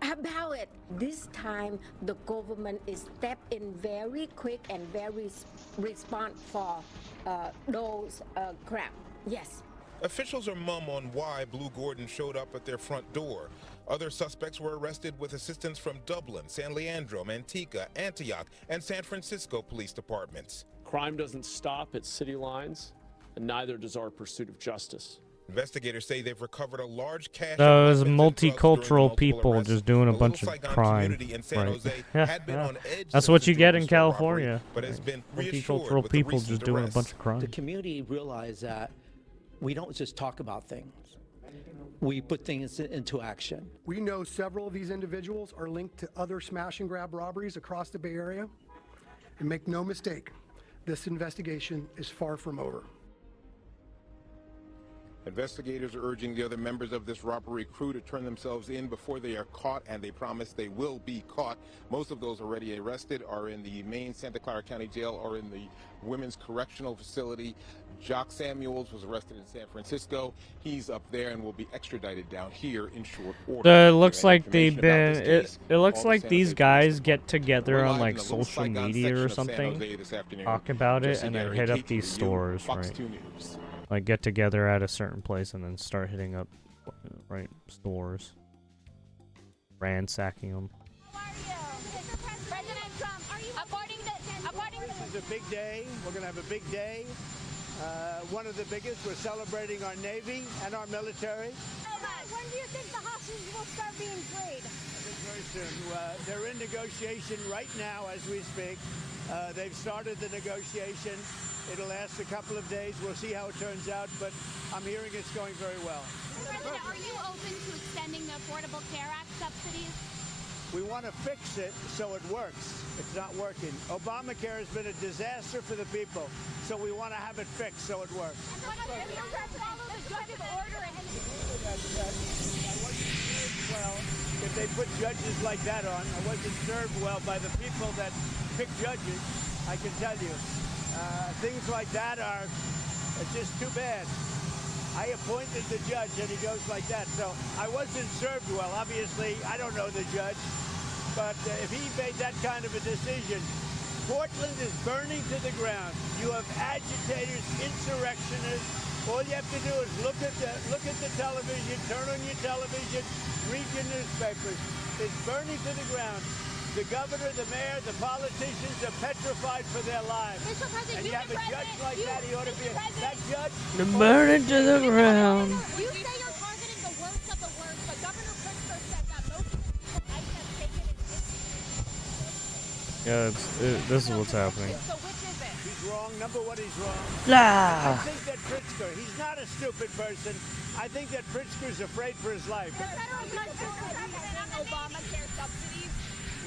it. This time, the government is step in very quick and very respond for those crap. Yes. Officials are mum on why Blue Gordon showed up at their front door. Other suspects were arrested with assistance from Dublin, San Leandro, Manteca, Antioch, and San Francisco police departments. Crime doesn't stop at city lines, and neither does our pursuit of justice. Investigators say they've recovered a large cache Those of multicultural people just doing a bunch of crime. Right. That's what you get in California. But has been multicultural people just doing a bunch of crime. The community realized that we don't just talk about things. We put things into action. We know several of these individuals are linked to other smash and grab robberies across the Bay Area. And make no mistake, this investigation is far from over. Investigators are urging the other members of this robbery crew to turn themselves in before they are caught, and they promise they will be caught. Most of those already arrested are in the main Santa Clara County Jail or in the Women's Correctional Facility. Jock Samuels was arrested in San Francisco. He's up there and will be extradited down here in short order. It looks like they've been. It looks like these guys get together on like social media or something, talk about it, and then hit up these stores, right? Like get together at a certain place and then start hitting up, right, stores, ransacking them. This is a big day. We're going to have a big day. One of the biggest. We're celebrating our Navy and our military. When do you think the hostages will start being freed? I think very soon. They're in negotiation right now as we speak. They've started the negotiation. It'll last a couple of days. We'll see how it turns out, but I'm hearing it's going very well. President, are you open to extending the Affordable Care Act subsidies? We want to fix it so it works. It's not working. Obamacare has been a disaster for the people, so we want to have it fixed so it works. Well, if they put judges like that on, I wasn't served well by the people that pick judges, I can tell you. Things like that are just too bad. I appointed the judge and he goes like that, so I wasn't served well. Obviously, I don't know the judge, but if he made that kind of a decision, Portland is burning to the ground. You have agitators, insurrectionists. All you have to do is look at the television, turn on your television, read your newspapers. It's burning to the ground. The governor, the mayor, the politicians are petrified for their lives. Mr. President, and you have a judge like that, he ought to be that judge. Burning to the ground. You say you're targeting the worst of the worst, but Governor Pritzker said that most of the people ICE has taken Yeah, this is what's happening. So which wrong. Number one, he's wrong. Ah. I think that Pritzker, he's not a stupid person. I think that Pritzker's afraid for his life. Obamacare subsidies.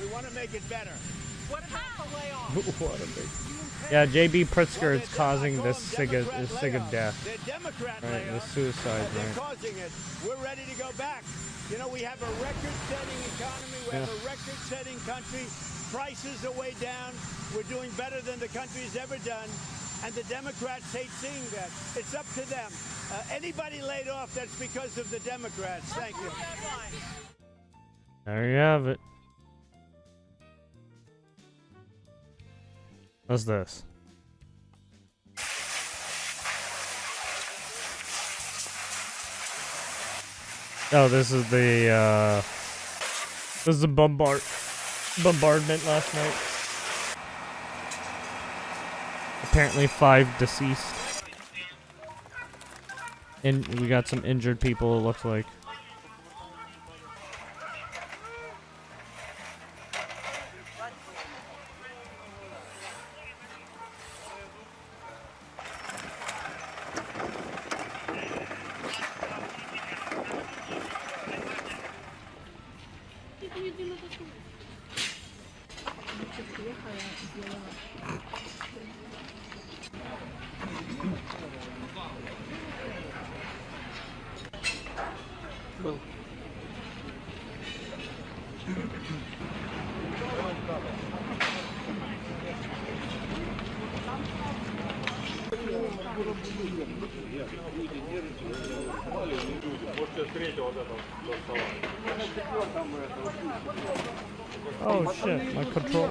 We want to make it better. What about the layoffs? What a big. Yeah, J.B. Pritzker is causing this sig of death. They're Democrat Right, the layoffs, suicide and they're rate. causing it. We're ready to go back. You know, we have a record-setting economy. We have a record-setting country. Prices are way down. We're doing better than the country's ever done. And the Democrats hate seeing that. It's up to them. Anybody laid off, that's because of the Democrats. Thank you. There you have it. What's this? Oh, this is the bombardment last night. Apparently 5 deceased. And we got some injured people, it looks like. Oh shit, my controller.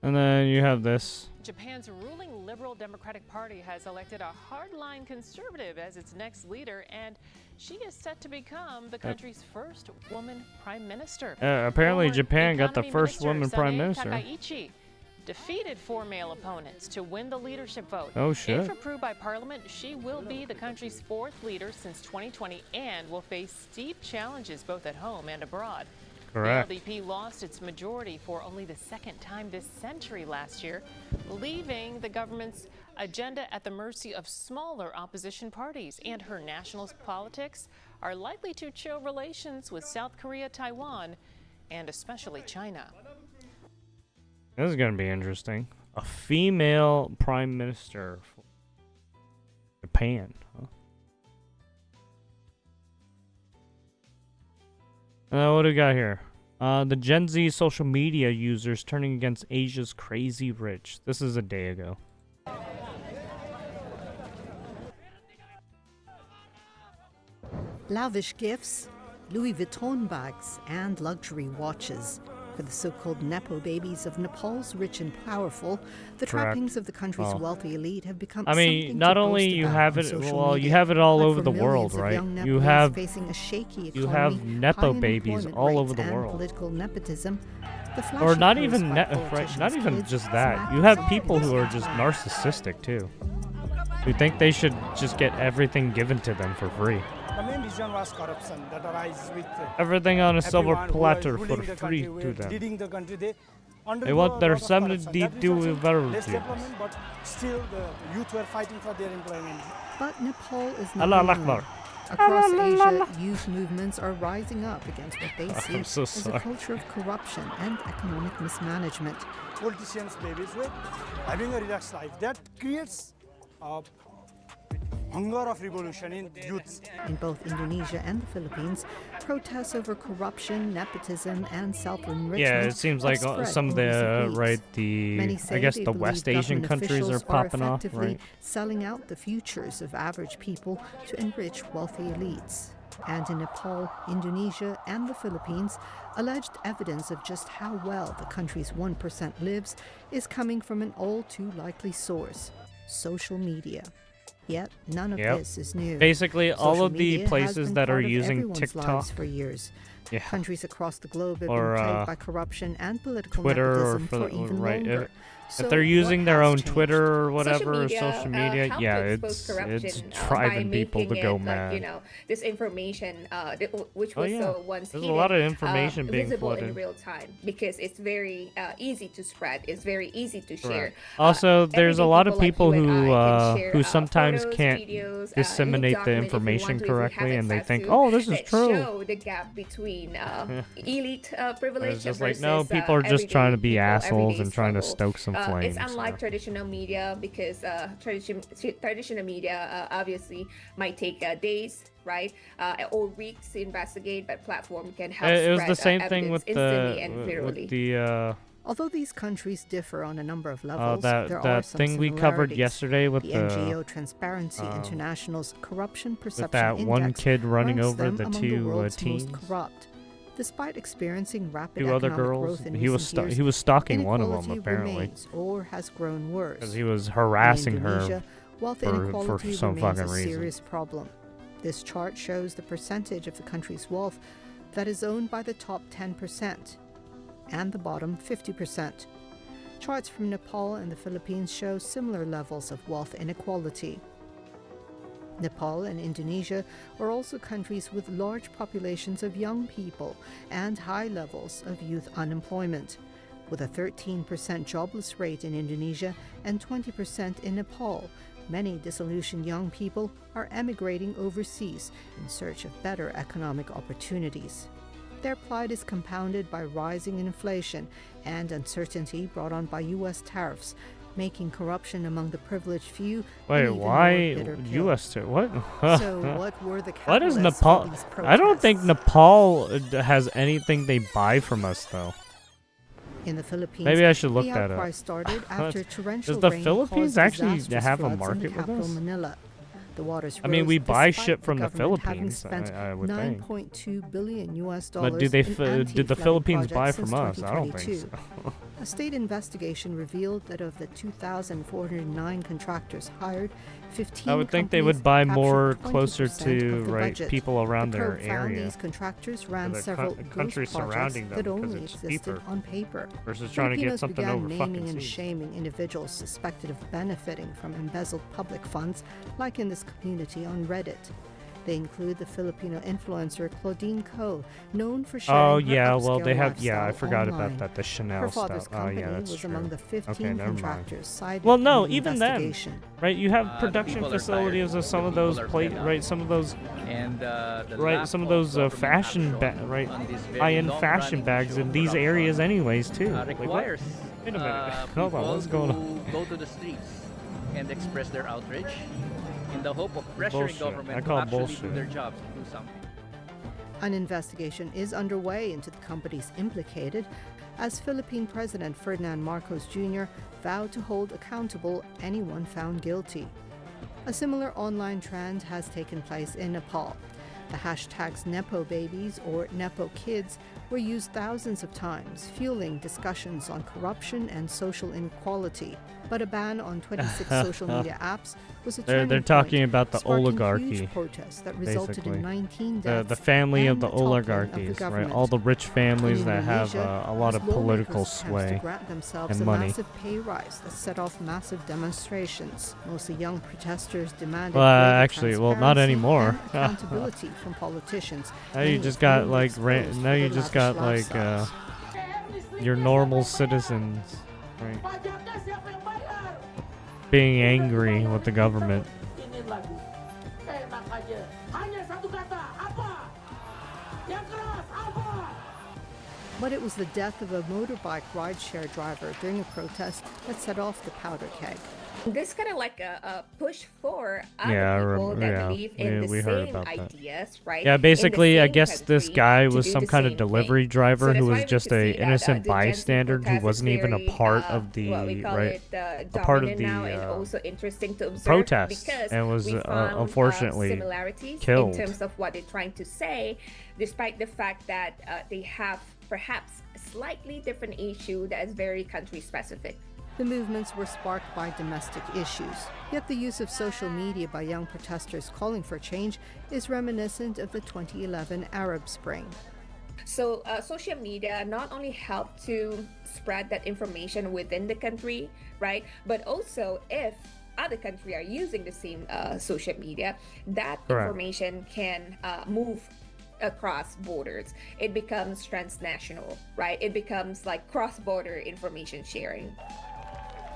And then you have this. Japan's ruling Liberal Democratic Party has elected a hardline conservative as its next leader, and she is set to become the country's first woman prime minister. Apparently Japan got the Economy first Minister woman prime Sanae minister. Takaichi defeated 4 male opponents to win the leadership vote. Oh, shit. If approved by parliament, she will be the country's 4th leader since 2020 and will face steep challenges both at home and abroad. Correct. The LDP lost its majority for only the 2nd time this century last year, leaving the government's agenda at the mercy of smaller opposition parties. And her nationalist politics are likely to chill relations with South Korea, Taiwan, and especially China. This is going to be interesting. A female prime minister for Japan, huh? What do we got here? The Gen Z social media users turning against Asia's crazy rich. This is a day ago. Lavish gifts, Louis Vuitton bags, and luxury watches. For the so-called Nepo babies of Nepal's rich and powerful, the trappings of the country's wealthy elite have become I mean, something not to only boast you about have on it, social well, media. you have it all But over for the world, millions of right? young You Nepalese have facing a shaky you have economy, Nepo high babies unemployment all over rates, the and world. political nepotism, the Or flashy not posts even by not politicians' even kids just that. smack You have some people who are police just lives. narcissistic too. Who think they should just get everything given to them for free. The main reason was corruption that arises with Everything on a silver everyone who platter was for ruling the free country, to were them. leading the country. They They want their undergo a lot of son to corruption. That do results in very less good. development, but still the youth were fighting for their employment. But Nepal is not Allah alone. Akbar. Across Asia, youth movements are rising up against what they see I'm so as sorry. a culture of corruption and economic mismanagement. Politicians' babies were having a relaxed life. That creates a hunger of revolution in youths. In both Indonesia and the Philippines, protests over corruption, nepotism, and self-enrichment. Yeah, it seems like have spread some of in recent the weeks. right Many I say guess they the believe West Asian government countries are officials popping off, effectively right? selling out the futures of average people to enrich wealthy elites. And in Nepal, Indonesia, and the Philippines, alleged evidence of just how well the country's 1% lives is coming from an all too likely source: social media. Yet none of Yep. this is new. Basically, all Social of the media has places been that are part of using everyone's lives TikTok for years. Yeah. Countries across the globe have Or, been plagued by corruption and political Twitter or nepotism for for the, even right. longer. If they're using their own Twitter or whatever, social media, help yeah, to expose it's corruption driving by people to making go it mad. like this information which Oh, was yeah. once There's a hidden, lot of information being visible in flooded. real time because it's very easy to spread. It's very easy to share. Correct. Also, there's a everyday lot of people people like you and I can share, who sometimes photos, can't videos, disseminate the document if we information want to, if we have correctly, and they access think, to, oh, this is that true. show the gap between elite privilege It's just versus like, no, people are just trying to be assholes everyday and trying to struggle. stoke some flames. It's unlike so. traditional media because traditional media obviously might take days, right, or weeks to investigate, but platform can help It was spread the same thing evidence with instantly and the virally. Although these countries differ on a number of levels, that there are that some thing we covered similarities. yesterday with the the NGO Transparency International's Corruption Perception that Index one kid running ranks over them the among two world's teens. most corrupt. Despite experiencing rapid Two other economic girls. growth in He was recent years, he was stalking one of them inequality apparently remains or has grown worse. because he was In harassing her Indonesia, wealth for inequality some remains fucking a reason. serious problem. This chart shows the percentage of the country's wealth that is owned by the top 10% and the bottom 50%. Charts from Nepal and the Philippines show similar levels of wealth inequality. Nepal and Indonesia are also countries with large populations of young people and high levels of youth unemployment, with a 13% jobless rate in Indonesia and 20% in Nepal. Many disillusioned young people are emigrating overseas in search of better economic opportunities. Their plight is compounded by rising inflation and uncertainty brought on by U.S. tariffs, making corruption among the privileged few Wait, an even why more bitter pill. U.S. What? So what were the What is catalysts Nepal? for these I don't think protests? Nepal has anything they buy from us though. In the Philippines, Maybe I should look the that outcry up. started after torrential Does the rain Philippines caused actually disastrous have a floods in market the with capital us? Manila. The waters I mean, rose we buy despite shit from the government having Philippines, spent I would think. $9.2 billion US But do they in did the anti-flooding Philippines buy projects from since us? I don't think 2022. so. A state investigation revealed that of the 2,409 contractors hired, 15 I would think they would companies buy captured more 20% closer of to the right budget. people around The their probe found area. these contractors ran the several countries ghost projects surrounding them that 'cause only it's existed cheaper on paper. versus trying to get Filipinos something began over naming fucking and seas. shaming individuals suspected of benefiting from embezzled public funds, like in this community on Reddit. They include the Filipino influencer Claudine Ko, known for sharing Oh her yeah, well upscale they have yeah, I lifestyle forgot online. about that, the Chanel Her father's stuff. Oh company yeah, that's was true. among the 15 Okay, never mind. contractors cited Well, no, in the even then, investigation. right? You have The production people are facilities tired. of some The of those people are plate, fed up. right? Some of those, And the right? lack Some of of those government fashion, action right? on this very High-end long-running fashion bags issue in of these corruption, areas, anyways, too. Like, what? requires Wait a minute. Hold on, people what's going on? to go to the streets and express their outrage in the hope of pressuring Bullshit. government I to call actually bullshit. do their job, do something. An investigation is underway into the companies implicated, as Philippine President Ferdinand Marcos Jr. vowed to hold accountable anyone found guilty. A similar online trend has taken place in Nepal. The hashtags Nepo babies or Nepo kids were used thousands of times, fueling discussions on corruption and social inequality. But a ban on 26 social media apps was a turning They're talking point, about the sparking oligarchy, huge protests that resulted basically. in 19 The deaths family of and the toppling of the oligarchies, right? government. All the rich families In that have Indonesia, a lot as of political lawmakers attempts to sway grant themselves and a money. massive pay rise that set off massive demonstrations. Mostly young protesters demanded Well, greater actually, well, not transparency anymore. and accountability from politicians. Now many you of just got whom like were exposed now for you their just got lavish like lifestyles. your normal citizens, right? Being angry with the government. But it was the death of a motorbike rideshare driver during a protest that set off the powder keg. This kind of like a push for other Yeah, I people remember- that yeah, believe in the we heard same about that. ideas, right? Yeah, In the basically, I same guess this country guy to was do some the kind of same delivery thing. driver So who that's why was we just could a see that, innocent the Gen Z bystander who protest is wasn't even a very, part of the what we call right, it, a part of dominant the now and also interesting to observe protest, because and was we found, unfortunately similarities killed. in terms of what they're trying to say, despite the fact that they have perhaps a slightly different issue that is very country specific. The movements were sparked by domestic issues, yet the use of social media by young protesters calling for change is reminiscent of the 2011 Arab Spring. So social media not only help to spread that information within the country, right? But also if other countries are using the same social media, that Correct. information can move across borders. It becomes transnational, right? It becomes like cross-border information sharing.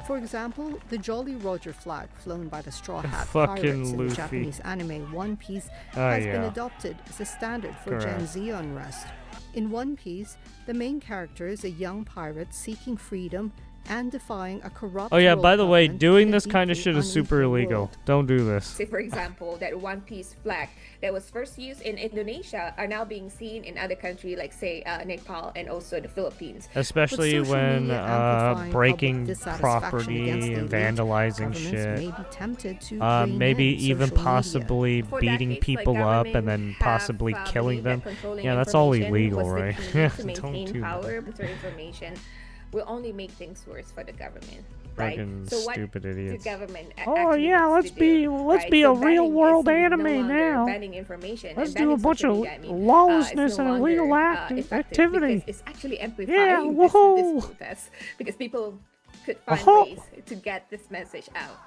For example, the Jolly Roger flag flown by the Straw Hat Fucking Pirates in the Luffy. Japanese anime One Piece Oh, has been yeah. adopted as a standard for Gen Correct. Z unrest. In One Piece, the main character is a young pirate seeking freedom and defying a corrupt Oh yeah, world by the way, government doing in a this kind of deeply shit is super unequal illegal. world. Don't do this. Say, for example, that One Piece flag that was first used in Indonesia are now being seen in other countries like, say, Nepal and also the Philippines. Especially With social when media amplifying breaking public dissatisfaction property against the and elite, vandalizing governments shit. may be tempted to Maybe rein in even social media. possibly For beating decades, like, people up and then government possibly have killing believed that them. controlling Yeah, that's all information illegal, was the right? key to Don't maintain do that. power. Better information will only make things worse for the government. Right? Fucking So what stupid idiots. the government Oh actually yeah, needs let's to be do, let's right? be So a real banning world is no anime longer now. banning information. Let's and do a banning bunch social of media, I mean, lawlessness is no and illegal longer, effective activity. because it's actually amplifying Yeah, this woohoo! protest because people could find Woohoo! ways to get this message out.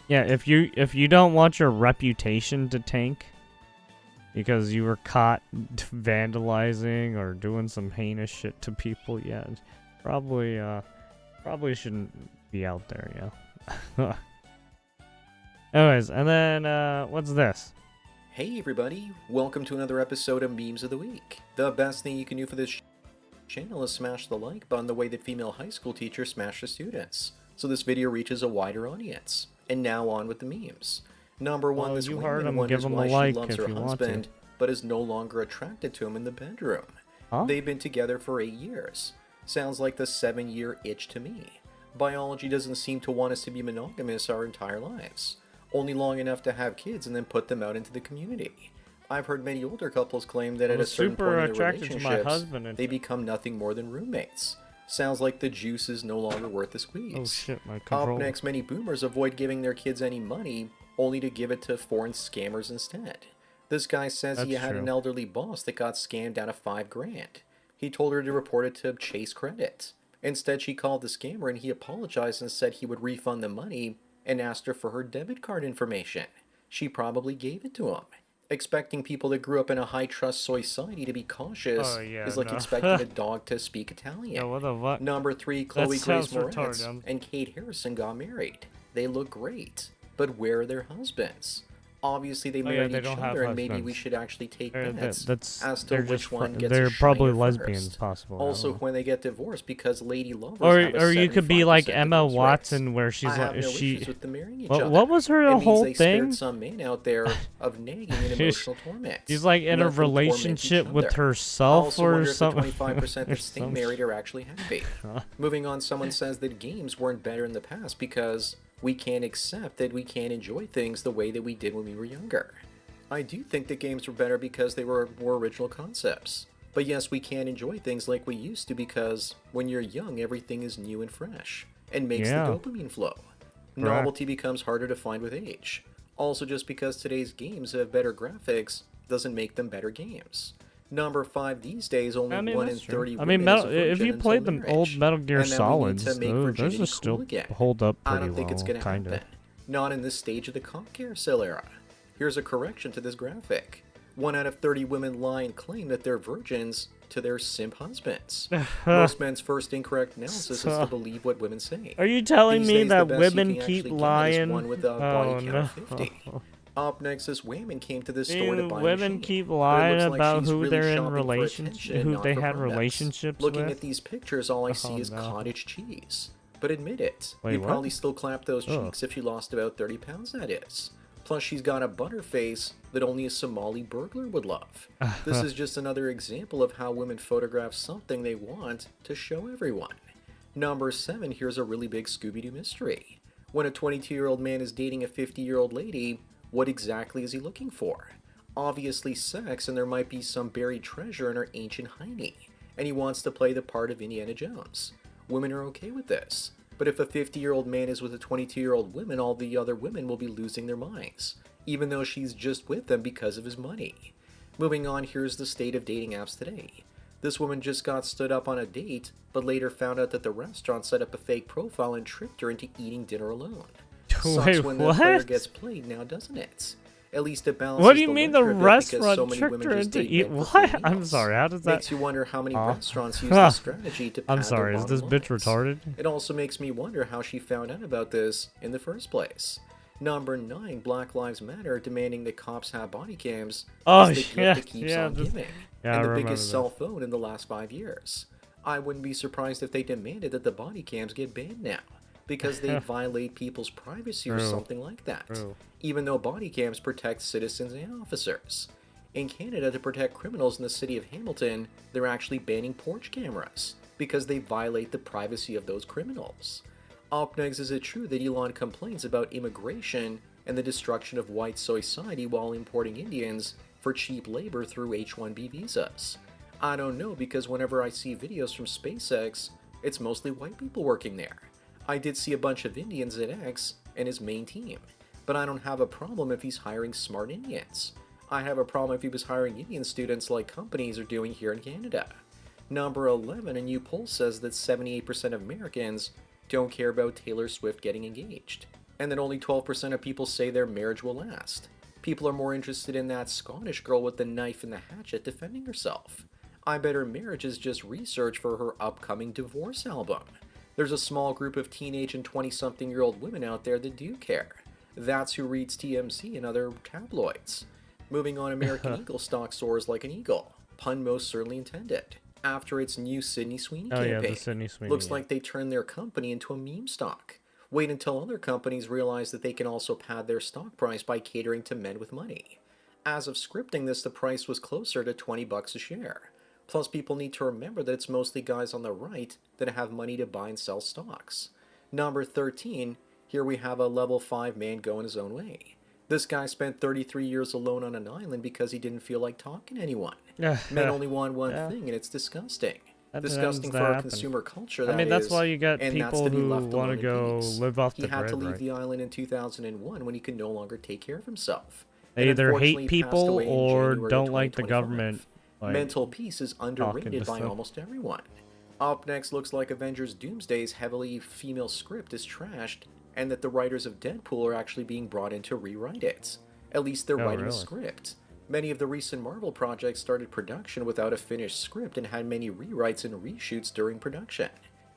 Yeah, if you don't want your reputation to tank because you were caught vandalizing or doing some heinous shit to people, yeah, probably shouldn't be out there, yeah. Anyways, and then what's this? Hey everybody, welcome to another episode of Memes of the Week. The best thing you can do for this channel is smash the like button the way that female high school teachers smash the students, so this video reaches a wider audience. And now on with the memes. Number one, Well, this you heard woman him, wonders give him a why like she loves if her you want husband, to. but is no longer attracted to him in the bedroom. Huh? They've been together for 8 years. Sounds like the 7-year itch to me. Biology doesn't seem to want us to be monogamous our entire lives. Only long enough to have kids and then put them out into the community. I've heard many older couples claim that I at a was certain super point in their attracted to my relationships, husband and- they become nothing more than roommates. Sounds like the juice is no longer worth the squeeze. Oh shit, my Up controller. next, many boomers avoid giving their kids any money, only to give it to foreign scammers instead. This guy says he That's had an true. elderly boss that got scammed out of $5,000. He told her to report it to Chase Credit. Instead, she called the scammer and he apologized and said he would refund the money and asked her for her debit card information. She probably gave it to him. Expecting people that grew up in a high-trust society to be cautious Oh, yeah, is like no. expecting a dog to speak Italian. Yeah, what the fuck? Number 3, That Chloe Grace sounds Moretz retarded. and Kate Harrison got married. They look great, but where are their husbands? Obviously, they Oh, yeah, married they each don't have other, and maybe we husbands. should actually take They're- bets that's- as to they're which just one fr- gets they're a probably shiner lesbians, first. possible, I Also, don't know. when they get divorced, because lady lovers Or have a or you could be 75% like Emma divorce rate. Watson, where she's I have like no she. issues with them marrying each What, other. what was her It means whole they thing? spared some man out there of nagging and emotional torment. She's like in a Let them torment each relationship with other. I herself also or wonder if something. the 25% or that stay some married are actually happy. Moving on, someone says that games weren't better in the past because we can't accept that we can't enjoy things the way that we did when we were younger. I do think that games were better because they were more original concepts. But yes, we can't enjoy things like we used to because when you're young, everything is new and fresh and makes Yeah. the dopamine flow. Correct. Novelty becomes harder to find with age. Also, just because today's games have better graphics doesn't make them better games. Number 5, these days, only I mean, 1 in that's true. 30 I mean, women is a if virgin you until played the marriage. old Metal Gear And then we need Solids, to make those virginity just still cool again. hold up I pretty don't think it's well, gonna kinda. happen. Not in this stage of the cock carousel era. Here's a correction to this graphic. 1 out of 30 women lie and claim that they're virgins to their simp husbands. Most men's first incorrect analysis is to believe what women say. Are you telling These me days, the that best women you can keep actually get is lying? one with a Oh, body count no. of 50. Up next, this woman came to this store to Ew, buy a women machine, keep but it lying looks like about she's who really they're in shopping for relationship, attention, who not they for had products. relationships Looking with. at these pictures, all I Oh, see is no. cottage cheese. But admit it, Wait, you'd what? probably still clap those Ugh. cheeks if she lost about 30 pounds, that is. Plus, she's got a butter face that only a Somali burglar would love. This is just another example of how women photograph something they want to show everyone. Number 7, here's a really big Scooby-Doo mystery. When a 22-year-old man is dating a 50-year-old lady, what exactly is he looking for? Obviously sex, and there might be some buried treasure in her ancient hiney, and he wants to play the part of Indiana Jones. Women are okay with this. But if a 50-year-old man is with a 22-year-old woman, all the other women will be losing their minds, even though she's just with them because of his money. Moving on, here's the state of dating apps today. This woman just got stood up on a date, but later found out that the restaurant set up a fake profile and tricked her into eating dinner alone. Sucks when the player gets played now, doesn't it? At least it balances. What do you mean the lecture a bit because so restaurant many tricked women her just into date eat? men for free What? I'm meals. sorry. How does that? Makes you wonder how many restaurants use this strategy to pad I'm sorry. their Is this bottom bitch lines. retarded? It also makes me wonder how she found out about this in the first place. Number 9, Black Lives Matter demanding that cops have body cams Oh, is the gift yeah, that keeps yeah, on this- giving, yeah, I and the remember biggest this. cell phone in the last 5 years. I wouldn't be surprised if they demanded that the body cams get banned now, because they violate people's privacy or True. something like that, True. even though body cams protect citizens and officers. In Canada, to protect criminals in the city of Hamilton, they're actually banning porch cameras, because they violate the privacy of those criminals. Up next, is it true that Elon complains about immigration and the destruction of white society while importing Indians for cheap labor through H-1B visas? I don't know, because whenever I see videos from SpaceX, it's mostly white people working there. I did see a bunch of Indians at X and his main team, but I don't have a problem if he's hiring smart Indians. I have a problem if he was hiring Indian students like companies are doing here in Canada. Number 11, a new poll says that 78% of Americans don't care about Taylor Swift getting engaged, and that only 12% of people say their marriage will last. People are more interested in that Scottish girl with the knife and the hatchet defending herself. I bet her marriage is just research for her upcoming divorce album. There's a small group of teenage and 20-something-year-old women out there that do care. That's who reads TMZ and other tabloids. Moving on, American Eagle stock soars like an eagle. Pun most certainly intended. After its new Sydney Sweeney Oh, campaign. yeah, the Sydney Sweeney, Looks yeah. like they turned their company into a meme stock. Wait until other companies realize that they can also pad their stock price by catering to men with money. As of scripting this, the price was closer to $20 a share. Plus, people need to remember that it's mostly guys on the right that have money to buy and sell stocks. Number 13, here we have a level 5 man going his own way. This guy spent 33 years alone on an island because he didn't feel like talking to anyone. Men only want one thing, and it's disgusting. That Disgusting tends to for our happen. consumer culture, I mean, that that's is, why you got and that's people to be who left want alone to in go peace. live off He the had grid, to leave right? the island in 2001 when he could no longer take care of himself. And They either unfortunately, hate he passed people away in or January don't of like the 2025. government. Like, Mental peace is underrated by stuff. almost everyone. Up next, looks like Avengers Doomsday's heavily female script is trashed, and that the writers of Deadpool are actually being brought in to rewrite it. At least they're Oh, writing a really? script. Many of the recent Marvel projects started production without a finished script and had many rewrites and reshoots during production.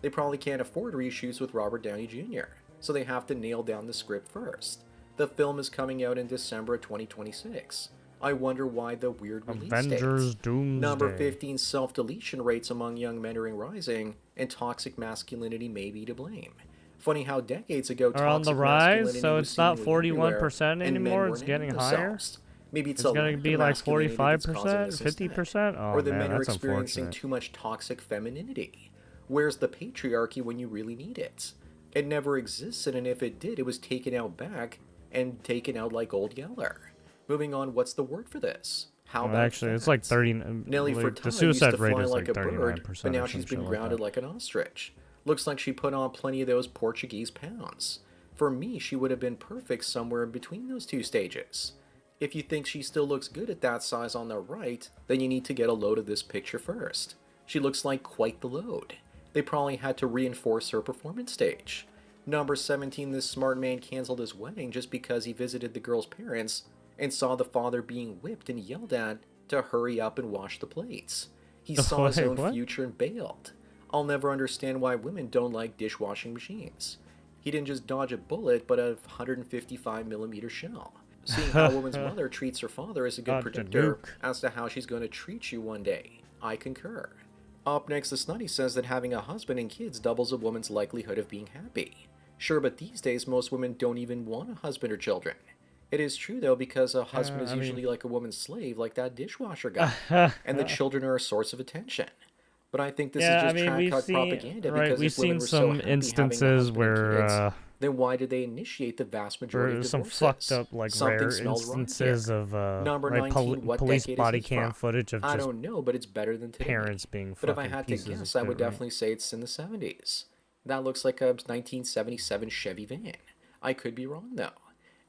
They probably can't afford reshoots with Robert Downey Jr., so they have to nail down the script first. The film is coming out in December of 2026. I wonder why the weird release Avengers date. Doomsday. Number 15, self-deletion rates among young men are rising, and toxic masculinity may be to blame. Funny how decades ago Are on the toxic rise, masculinity so was it's not seemingly everywhere, 41% and men anymore, weren't it's into getting higher? themselves. Maybe it's It's a gonna lack of be like masculinity that's causing 45%, this instead. 50%? Oh, Or the man, men are that's experiencing unfortunate. too much toxic femininity. Where's the patriarchy when you really need it? It never existed, and if it did, it was taken out back and taken out like old Yeller. Moving on, what's the word for this? How Well, about actually, it's that? like 30. Nelly like, Furtado the used suicide to rate fly is like like a 39%. bird, but now or she's some been shit like grounded that. like an ostrich. Looks like she put on plenty of those Portuguese pounds. For me, she would have been perfect somewhere in between those two stages. If you think she still looks good at that size on the right, then you need to get a load of this picture first. She looks like quite the load. They probably had to reinforce her performance stage. Number 17, this smart man canceled his wedding just because he visited the girl's parents and saw the father being whipped and yelled at to hurry up and wash the plates. He saw his Wait, own what? future and bailed. I'll never understand why women don't like dishwashing machines. He didn't just dodge a bullet, but a 155mm shell. Seeing how a woman's mother treats her father is a good Dodged a predictor nuke. as to how she's going to treat you one day. I concur. Up next, the study says that having a husband and kids doubles a woman's likelihood of being happy. Sure, but these days most women don't even want a husband or children. It is true though, because a husband is I mean- usually like a woman's slave, like that dishwasher guy, and the children are a source of attention. But I think this Yeah, is I just mean, track we've cut seen- propaganda, right, because we've if women seen were some so happy having a instances husband and where, kids, then why did they initiate the vast majority of some divorces? fucked up, like, Something rare smells wrong instances here. of Number right, 19, what police decade body is this cam from? footage of I just don't know, but it's better than today. parents being But if I fucking had to pieces of guess, I would shit, right? definitely say it's in the 70s. That looks like a 1977 Chevy van. I could be wrong though.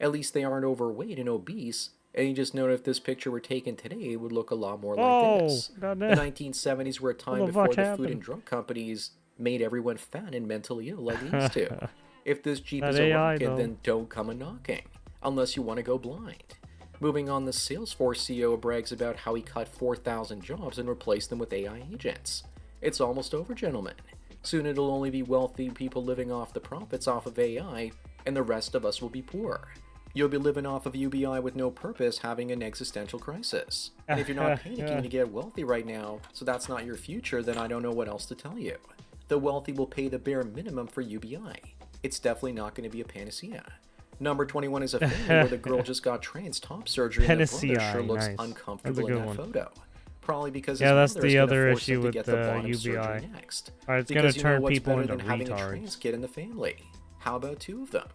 At least they aren't overweight and obese, and you just know if this picture were taken today, it would look a lot more like Oh, this. The goddamn. 1970s were a time the before fuck the food happened? and drug companies made everyone fat and mentally ill like these two. If this Jeep That is a AI rocket, though. then don't come a knocking, unless you want to go blind. Moving on, the Salesforce CEO brags about how he cut 4,000 jobs and replaced them with AI agents. It's almost over, gentlemen. Soon it'll only be wealthy people living off the profits off of AI, and the rest of us will be poor. You'll be living off of UBI with no purpose, having an existential crisis. And if you're not panicking to get wealthy right now, so that's not your future, then I don't know what else to tell you. The wealthy will pay the bare minimum for UBI. It's definitely not going to be a panacea. Number 21 is a family where the girl just got trans top surgery and the brother sure looks nice. uncomfortable in that one. photo. Probably because Yeah, that's his mother is the gonna other force him issue to with get the the bottom surgery UBI. next. It's Because gonna you know turn what's people better into than having a retards. trans kid in the family? How about two of them?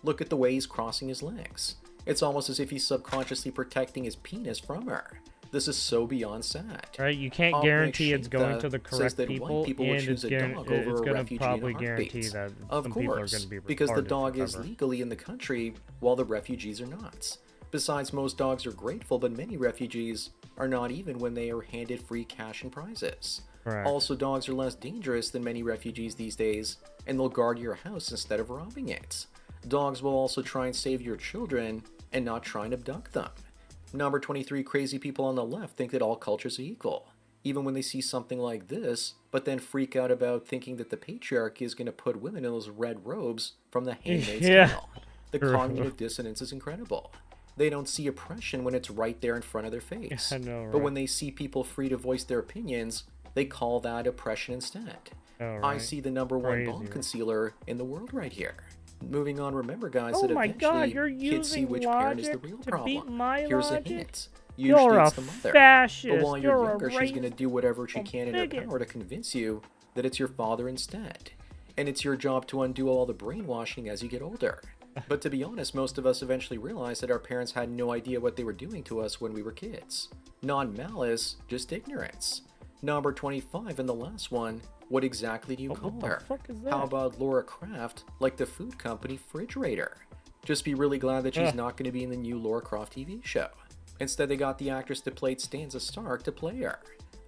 Look at the way he's crossing his legs. It's almost as if he's subconsciously protecting his penis from her. This is so beyond sad. Right, you can't Dominic guarantee it's going Shinta to the says correct that people, white people will and choose it's a going dog over a to refugee in a probably guarantee heartbeat. that Of some people are course, going to be because the retarded dog is forever. legally in the country while the refugees are not. Besides, most dogs are grateful, but many refugees are not even when they are handed free cash and prizes. Correct. Also, dogs are less dangerous than many refugees these days, and they'll guard your house instead of robbing it. Dogs will also try and save your children and not try and abduct them. Number 23, crazy people on the left think that all cultures are equal, even when they see something like this, but then freak out about thinking that the patriarchy is going to put women in those red robes from the Handmaid's Yeah. Tale. The cognitive dissonance is incredible. They don't see oppression when it's right there in front of their face. I know, But right? when they see people free to voice their opinions, they call that oppression instead. Oh, I right. see the number one Crazy, bomb right? concealer in the world right here. Moving on, remember guys Oh that my God, eventually you're kids see using which parent is the logic real to problem. beat my Here's logic? a hint. You're Usually a it's the mother. fascist. But while you're You're a younger, she's going to do whatever she a can in her bigot. power to convince you that it's your father instead. And it's your job to undo all the brainwashing as you get older. But to be honest, most of us eventually realized that our parents had no idea what they were doing to us when we were kids. Non-malice, just ignorance. Number 25 and the last one, what exactly do you call what the her? fuck is How that? about Laura Croft, like the food company Refrigerator? Just be really glad that she's Ugh. not going to be in the new Laura Croft TV show. Instead, they got the actress that played Sansa Stark to play her.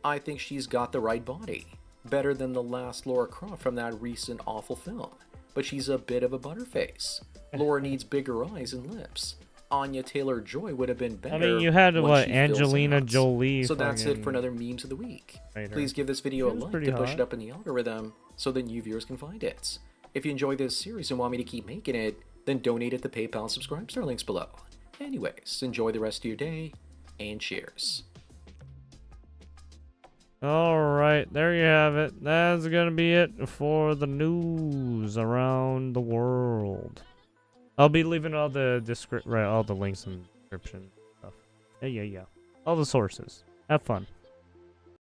I think she's got the right body. Better than the last Laura Croft from that recent awful film. But she's a bit of a butterface. Laura needs bigger eyes and lips. Anya Taylor-Joy would have been better. mean, you had, when what, she fills Angelina out. Jolie So that's it for fucking another memes of the week. later. Please give this video She a was like pretty to push hot. it up in the algorithm so that new viewers can find it. If you enjoy this series and want me to keep making it, then donate at the PayPal and subscribe star links below. Anyways, enjoy the rest of your day, and cheers. Alright, there you have it. That's gonna be it for the news around the world. I'll be leaving all the all the links in the description stuff. Yeah. All the sources. Have fun.